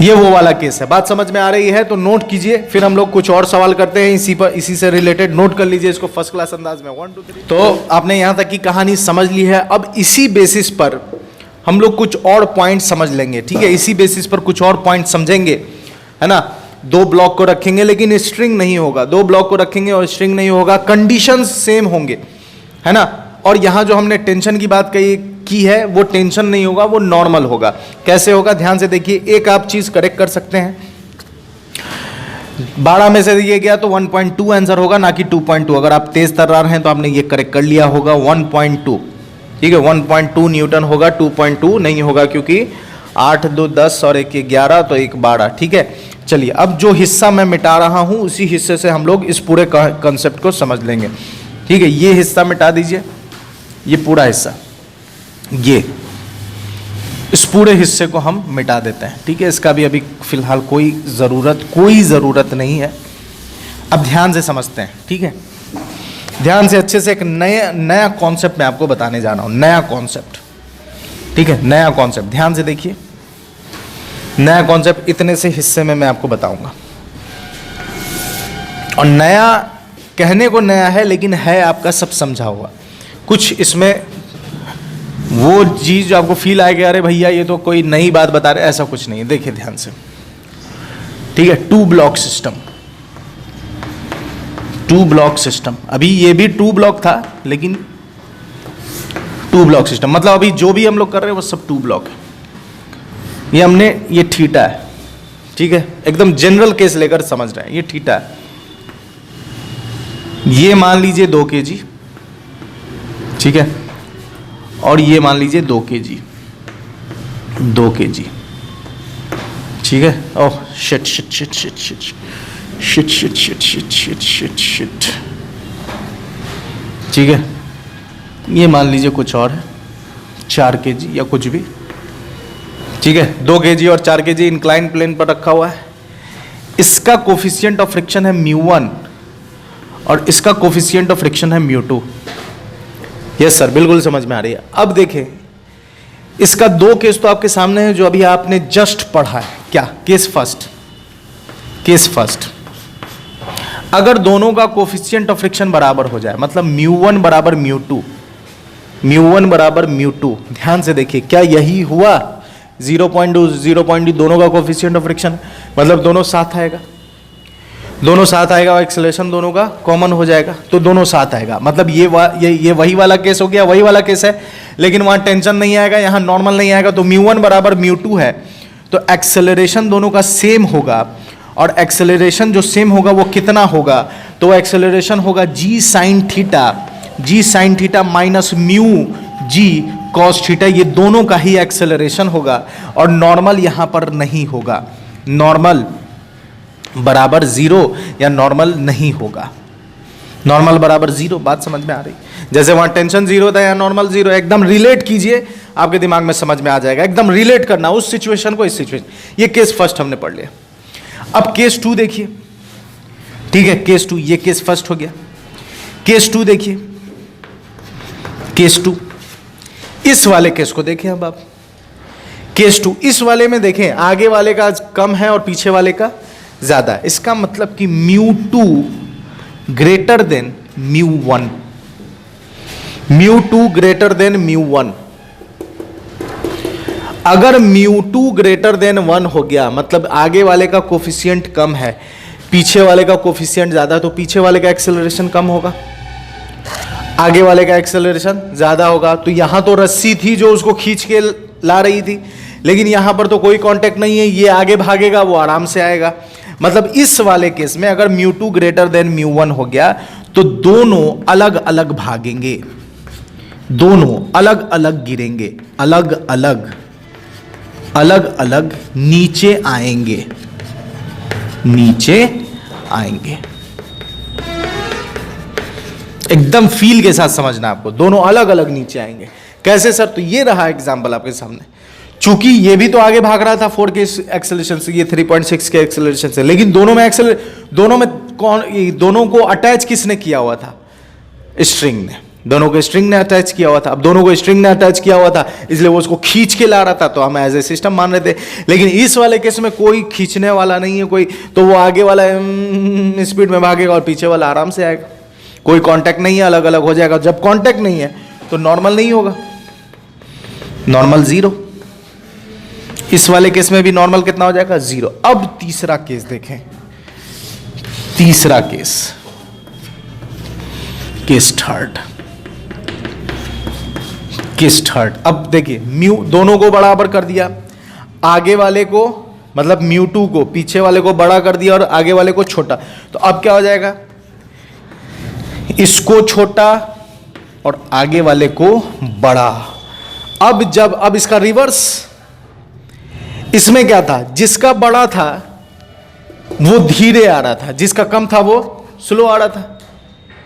ये वो वाला केस है। बात समझ में आ रही है? तो नोट कीजिए, फिर हम लोग कुछ और सवाल करते हैं इसी से रिलेटेड। नोट कर लीजिए इसको फर्स्ट क्लास अंदाज में। 1 2 3। तो आपने यहां तक की कहानी समझ ली है। अब इसी बेसिस पर हम लोग कुछ और पॉइंट समझ लेंगे, ठीक है। इसी बेसिस पर कुछ और पॉइंट समझेंगे, है ना। 2 ब्लॉक को रखेंगे लेकिन स्ट्रिंग नहीं होगा, 2 ब्लॉक को रखेंगे और स्ट्रिंग नहीं होगा, कंडीशंस सेम होंगे, है ना। और यहां जो हमने टेंशन की बात की है वो टेंशन नहीं होगा, वो नॉर्मल होगा। कैसे होगा? ध्यान से देखिए, एक आप चीज करेक्ट कर सकते हैं, 12 में से दिए गया तो 1.2 आंसर होगा, ना कि 2.2। अगर आप तेज तर्रार हैं तो आपने ये करेक्ट कर लिया होगा, 1.2, ठीक है। 1.2 न्यूटन होगा, 2.2 नहीं होगा, क्योंकि 8 2 10 और 1 11 तो 1 12, ठीक है। चलिए अब जो हिस्सा मैं मिटा रहा हूं उसी हिस्से से हम लोग इस पूरे कंसेप्ट को समझ लेंगे, ठीक है। ये हिस्सा मिटा दीजिए, ये पूरा हिस्सा, ये इस पूरे हिस्से को हम मिटा देते हैं, ठीक है। इसका भी अभी फिलहाल कोई ज़रूरत नहीं है। अब ध्यान से समझते हैं, ठीक है। ध्यान से अच्छे से एक नया कॉन्सेप्ट मैं आपको बताने जा रहा हूं, नया कॉन्सेप्ट, ठीक है, नया कॉन्सेप्ट, ध्यान से देखिए। नया कॉन्सेप्ट इतने से हिस्से में मैं आपको बताऊंगा, और नया कहने को नया है लेकिन है आपका सब समझा हुआ। कुछ इसमें वो चीज जो आपको फील आएगा, अरे भैया ये तो कोई नई बात बता रहे, ऐसा कुछ नहीं है। देखिए ध्यान से, ठीक है, 2 ब्लॉक सिस्टम, 2 ब्लॉक सिस्टम। अभी ये भी 2 ब्लॉक था, लेकिन 2 ब्लॉक सिस्टम मतलब अभी जो भी हम लोग कर रहे हैं वो सब 2 ब्लॉक है। ये हमने, ये थीटा है, ठीक है, एकदम जनरल केस लेकर समझ रहे हैं, ये थीटा है। ये मान लीजिए 2 kg, ठीक है, और ये मान लीजिए 2 kg, 2 kg, ठीक है। Oh shit shit shit shit shit shit shit shit shit shit shit shit, ठीक है। ये मान लीजिए कुछ और है, 4 kg या कुछ भी, ठीक है। 2 kg और 4 kg इंक्लाइन प्लेन पर रखा हुआ है। इसका कोफिशिएंट ऑफ फ्रिक्शन है μ1 और इसका कोफिशिएंट ऑफ फ्रिक्शन है μ2। यस सर, बिल्कुल समझ में आ रही है। अब देखें, इसका 2 केस तो आपके सामने है जो अभी आपने जस्ट पढ़ा है। क्या केस फर्स्ट, केस फर्स्ट, अगर दोनों का कोफिशिएंट ऑफ फ्रिक्शन बराबर हो जाए, मतलब μ1 बराबर μ2, μ1 बराबर μ2, ध्यान से देखिए, क्या यही हुआ? 0.2 0.2 दोनों का कोफिशिएंट ऑफ फ्रिक्शन, मतलब दोनों साथ आएगा, दोनों साथ आएगा और एक्सेलरेशन दोनों का कॉमन हो जाएगा, तो दोनों साथ आएगा। मतलब ये वही वाला केस हो गया, वही वाला केस है, लेकिन वहां टेंशन नहीं आएगा, यहां नॉर्मल नहीं आएगा। तो μ1 बराबर μ2 है, तो एक्सेलरेशन दोनों का सेम होगा, और एक्सेलरेशन जो सेम होगा वो कितना होगा? तो एक्सेलरेशन होगा g sine theta minus mu g cos theta, ये दोनों का ही एक्सेलरेशन होगा, और नॉर्मल यहां पर नहीं होगा, नॉर्मल बराबर 0 या नॉर्मल नहीं होगा, नॉर्मल बराबर 0। बात समझ में आ रही? जैसे वहां टेंशन 0 था या नॉर्मल 0, एकदम रिलेट कीजिए, आपके दिमाग में समझ में आ जाएगा, एकदम रिलेट करना उस सिचुएशन को इस सिचुएशन। ये केस फर्स्ट हमने पढ़ लिया। अब केस 2 देखिए, ठीक है, केस 2, ये केस फर्स्ट हो गया। केस 2 देखिए, केस 2, इस वाले केस को देखें। अब आप केस 2, इस वाले में देखें, आगे वाले का कम है और पीछे वाले का ज्यादा है। इसका मतलब कि μ2 ग्रेटर देन μ1, μ2 ग्रेटर देन μ1। अगर μ2 ग्रेटर देन 1 हो गया, मतलब आगे वाले का कोफिशिएंट कम है, पीछे वाले का कोफिशिएंट ज्यादा है, तो पीछे वाले का एक्सेलरेशन कम होगा, आगे वाले का एक्सेलरेशन ज्यादा होगा। तो यहां तो रस्सी थी जो उसको खींच के ला रही थी, लेकिन यहां पर तो कोई कांटेक्ट नहीं है, ये आगे भागेगा, वो आराम से आएगा। मतलब इस वाले केस में अगर μ2 ग्रेटर देन μ1 हो गया, तो दोनों अलग अलग भागेंगे, दोनों अलग अलग गिरेंगे, अलग अलग नीचे आएंगे, नीचे आएंगे। एकदम फील के साथ समझना आपको, दोनों अलग अलग नीचे आएंगे। कैसे सर? तो ये रहा एग्जांपल आपके सामने। चूंकि ये भी तो आगे भाग रहा था 4 के एक्सेलरेशन से, ये 3.6 के एक्सेलरेशन से, लेकिन दोनों में दोनों को अटैच किसने किया हुआ था? स्ट्रिंग ने, दोनों को स्ट्रिंग ने अटैच किया हुआ था। अब दोनों को स्ट्रिंग ने अटैच किया हुआ था, इसलिए वो उसको खींच के ला रहा था, तो हम एज ए सिस्टम मान रहे थे। लेकिन इस वाले केस में कोई खींचने वाला नहीं है कोई, तो वो आगे वाला स्पीड में भागेगा और पीछे वाला आराम से आएगा, कोई कांटेक्ट नहीं है, अलग अलग हो जाएगा। जब कांटेक्ट नहीं है तो नॉर्मल नहीं होगा, नॉर्मल 0। इस वाले केस में भी नॉर्मल कितना हो जाएगा? 0। अब तीसरा केस देखें, तीसरा case, case third, case third. अब देखिए, म्यू दोनों को बराबर कर दिया, आगे वाले को मतलब μ2 को पीछे वाले को बड़ा कर दिया और आगे वाले को छोटा। तो अब क्या हो जाएगा? इसको छोटा और आगे वाले को बड़ा। अब इसका रिवर्स, इसमें क्या था? जिसका बड़ा था वो धीरे आ रहा था, जिसका कम था वो स्लो आ रहा था।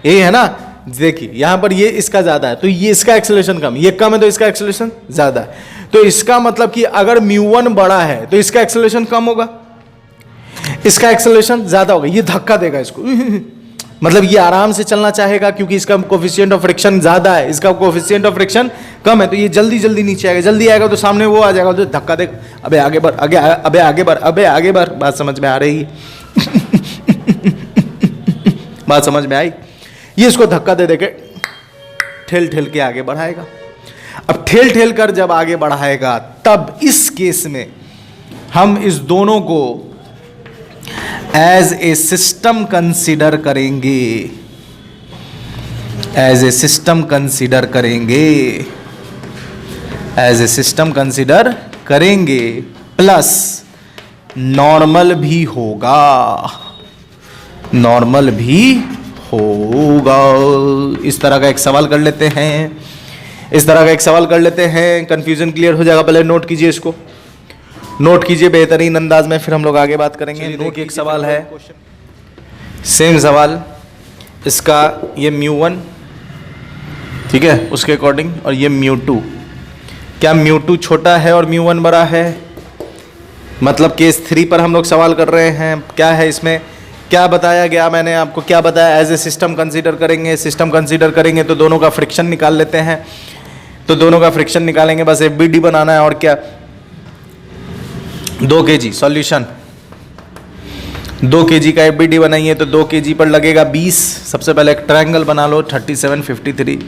यही है ना? देखिए यहां पर ये इसका ज्यादा है तो ये इसका एक्सेलरेशन कम, ये कम है तो इसका एक्सेलरेशन ज्यादा है। तो इसका मतलब कि अगर μ1 बड़ा है तो इसका एक्सेलरेशन कम होगा, इसका एक्सेलरेशन ज्यादा होगा, ये धक्का देगा इसको मतलब ये आराम से चलना चाहेगा क्योंकि इसका कोफिशिएंट ऑफ फ्रिक्शन ज़्यादा है, इसका कोफिशिएंट ऑफ फ्रिक्शन कम है, तो ये जल्दी जल्दी नीचे आएगा, जल्दी आएगा तो सामने वो आ जाएगा, तो धक्का दे, अबे आगे बढ़, अबे आगे बढ़, अबे आगे बढ़। बात समझ में आ रही बात समझ में आई? ये इसको धक्का दे के ठेल ठेल के आगे बढ़ाएगा। अब ठेल ठेल कर जब आगे बढ़ाएगा तब इस केस में हम इस दोनों को एज ए सिस्टम कंसीडर करेंगे, एज ए सिस्टम कंसीडर करेंगे, एज ए सिस्टम कंसीडर करेंगे, प्लस नॉर्मल भी होगा, नॉर्मल भी होगा। इस तरह का एक सवाल कर लेते हैं, इस तरह का एक सवाल कर लेते हैं, कंफ्यूजन क्लियर हो जाएगा। पहले नोट कीजिए, इसको नोट कीजिए बेहतरीन अंदाज में, फिर हम लोग आगे बात करेंगे। नोट एक सवाल है, सेम सवाल, इसका ये μ1 ठीक है उसके अकॉर्डिंग, और ये μ2। क्या μ2 छोटा है और μ1 बड़ा है? मतलब केस 3 पर हम लोग सवाल कर रहे हैं। क्या है इसमें, क्या बताया गया, मैंने आपको क्या बताया, एज ए सिस्टम कंसीडर करेंगे, सिस्टम कंसीडर करेंगे तो दोनों का फ्रिक्शन निकाल लेते हैं, तो दोनों का फ्रिक्शन निकालेंगे, बस FBD बनाना है और क्या। 2 kg सॉल्यूशन, 2 kg का FBD बनाइए तो 2 kg पर लगेगा 20। सबसे पहले एक ट्रायंगल बना लो, 37 53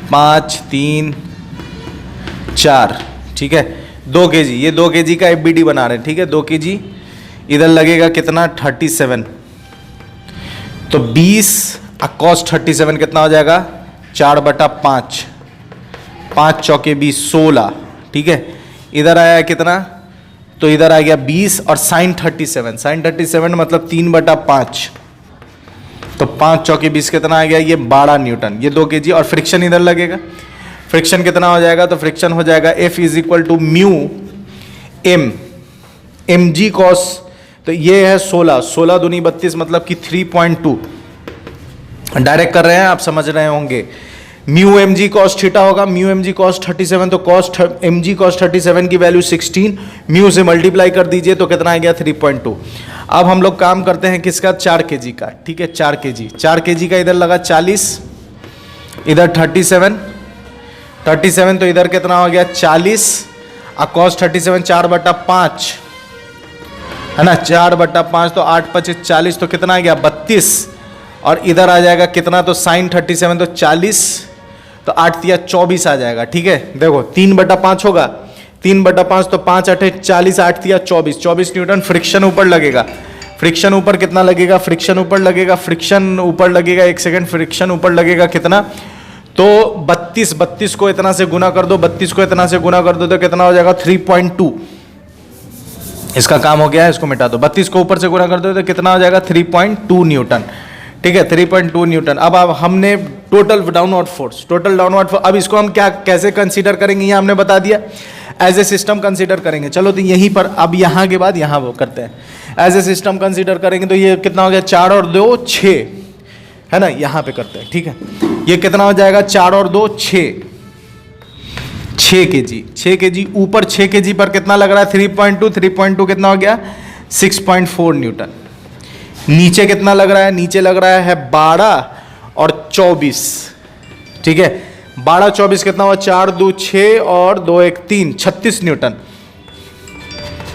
5 3 4 ठीक है। 2 kg, ये 2 kg का FBD बना रहे हैं ठीक है। 2 kg इधर लगेगा कितना 37, तो 20 cos 37 कितना हो जाएगा 4/5, 5 चौके 20 16 ठीक है। इधर आया कितना, तो इधर आ गया 20 और sin 37, sin 37 मतलब 3/5, तो 5 चौके 20 कितना आ गया, ये 12 न्यूटन, ये 2 kg। और फ्रिक्शन इधर लगेगा, फ्रिक्शन कितना हो जाएगा, तो फ्रिक्शन हो जाएगा F = μ mg cos, तो ये है 16, 16 दूनी 32 मतलब कि 3.2। डायरेक्ट कर रहे हैं, आप समझ रहे होंगे। म्यू mg cos थीटा होगा, म्यू mg cos 37, तो mg cos 37 की वैल्यू 16, म्यू से मल्टीप्लाई कर दीजिए तो कितना आ गया 3.2। अब हम लोग काम करते हैं किसका, 4 kg का ठीक है। 4 kg का इधर लगा 40, इधर 37 तो इधर कितना हो गया 40, cos 37 4/5 है ना, 4/5 तो 8 5 40, तो कितना आ गया 32, और इधर आ जाएगा कितना, तो sin 37 तो 40, तो 8 तिया 24 आ जाएगा ठीक है। देखो 3/5 होगा, 3/5 तो 5 8 40, 8 तिया 24, 24 न्यूटन फ्रिक्शन ऊपर लगेगा। फ्रिक्शन ऊपर कितना लगेगा, फ्रिक्शन ऊपर लगेगा 1 सेकंड, फ्रिक्शन ऊपर लगेगा कितना, तो 32 को इतना से गुना कर दो, 32 को इतना से गुना कर दो तो कितना हो जाएगा 3.2। इसका काम हो गया है, इसको मिटा दो। 32 को ऊपर से गुना कर दो तो कितना हो जाएगा 3.2 न्यूटन ठीक है, 3.2 न्यूटन। अब हमने टोटल डाउनवर्ड फोर्स, अब इसको हम क्या कैसे कंसीडर करेंगे, ये हमने बता दिया, एज ए सिस्टम कंसीडर करेंगे। चलो तो यहीं पर अब यहाँ के बाद यहाँ वो करते हैं, एज ए सिस्टम कंसीडर करेंगे तो ये कितना हो गया 4 और 2 6 है ना, यहाँ पे करते हैं ठीक है। ये कितना हो जाएगा 4 और 2 6 kg ऊपर 6 kg पर कितना लग रहा है 3.2 कितना हो गया 6.4 न्यूटन। नीचे कितना लग रहा है, नीचे लग रहा है 12 और 24 ठीक है। 12 24 कितना हुआ 4 2 6 और 2 1 3 36 न्यूटन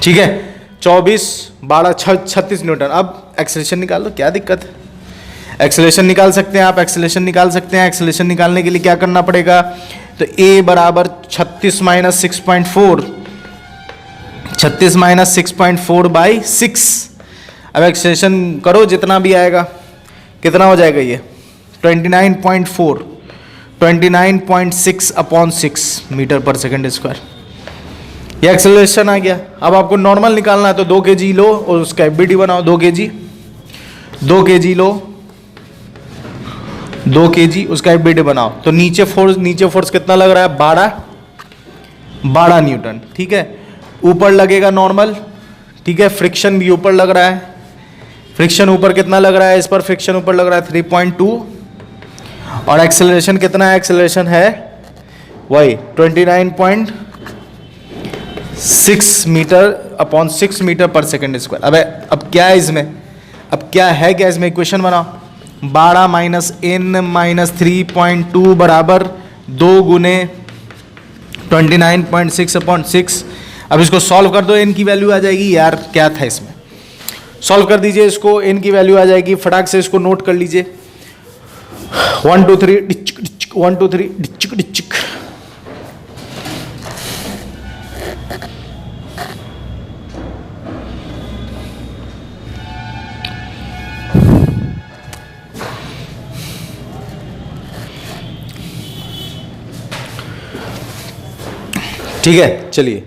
ठीक है। 24 12 36 न्यूटन। अब एक्सेलरेशन निकाल लो, क्या दिक्कत है, एक्सेलरेशन निकाल सकते हैं आप, एक्सेलरेशन निकाल सकते हैं। एक्सेलरेशन निकालने के लिए क्या करना पड़ेगा, तो A बराबर 36 माइनस 6.4, 36 माइनस 6.4/6। अब एक्सेलरेशन करो जितना भी आएगा, कितना हो जाएगा ये 29.4, 29.6/6 मीटर पर सेकंड स्क्वायर। ये एक्सेलरेशन आ गया। अब आपको नॉर्मल निकालना है तो 2 kg लो और उसका FBD बनाओ। 2 kg लो, 2 kg उसका FBD बनाओ तो नीचे फोर्स कितना लग रहा है 12 न्यूटन ठीक है। ऊपर लगेगा नॉर्मल ठीक है, फ्रिक्शन भी ऊपर लग रहा है, फ्रिक्शन ऊपर कितना लग रहा है, इस पर फ्रिक्शन ऊपर लग रहा है 3.2, और एक्सेलरेशन कितना है, एक्सेलरेशन है वही 29.6 मीटर पर सेकंड स्क्वायर। अब क्या है इसमें, क्या इसमें इक्वेशन बनाओ, 12 माइनस n माइनस 3.2 बराबर 2 गुने 29.6/6। अब इसको सॉल्व कर दो, n की वैल्यू आ जाएगी। यार क्या था इसमें, सॉल्व कर दीजिए इसको, n की वैल्यू आ जाएगी। फटाक से इसको नोट कर लीजिए। 1 2 3 डिचिक डिचिक, 1 2 3 डिचिक डिचिक। ठीक है, चलिए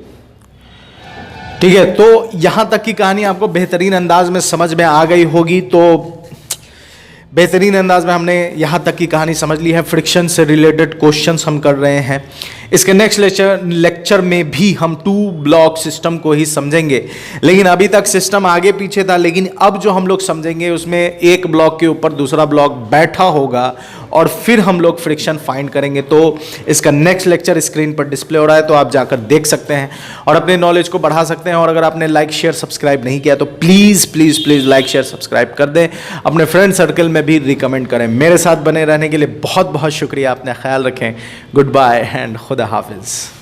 ठीक है। तो यहां तक की कहानी आपको बेहतरीन अंदाज में समझ में आ गई होगी। तो बेहतरीन अंदाज में हमने यहां तक की कहानी समझ ली है। फ्रिक्शन से रिलेटेड क्वेश्चंस हम कर रहे हैं। इसके नेक्स्ट लेक्चर में भी हम 2 ब्लॉक सिस्टम को ही समझेंगे, लेकिन अभी तक सिस्टम आगे पीछे था, लेकिन अब जो हम लोग समझेंगे उसमें एक ब्लॉक के ऊपर दूसरा ब्लॉक बैठा होगा और फिर हम लोग फ्रिक्शन फाइंड करेंगे। तो इसका नेक्स्ट लेक्चर स्क्रीन पर डिस्प्ले हो रहा है, तो आप जाकर देख सकते हैं और अपने नॉलेज को बढ़ा सकते हैं। और अगर आपने लाइक शेयर सब्सक्राइब नहीं किया तो please please please like share subscribe कर दें, अपने फ्रेंड सर्कल में भी रिकमेंड करें। मेरे साथ बने रहने के लिए बहुत बहुत शुक्रिया। अपना ख्याल रखें। गुड बाय एंड खुदा हाफिज़।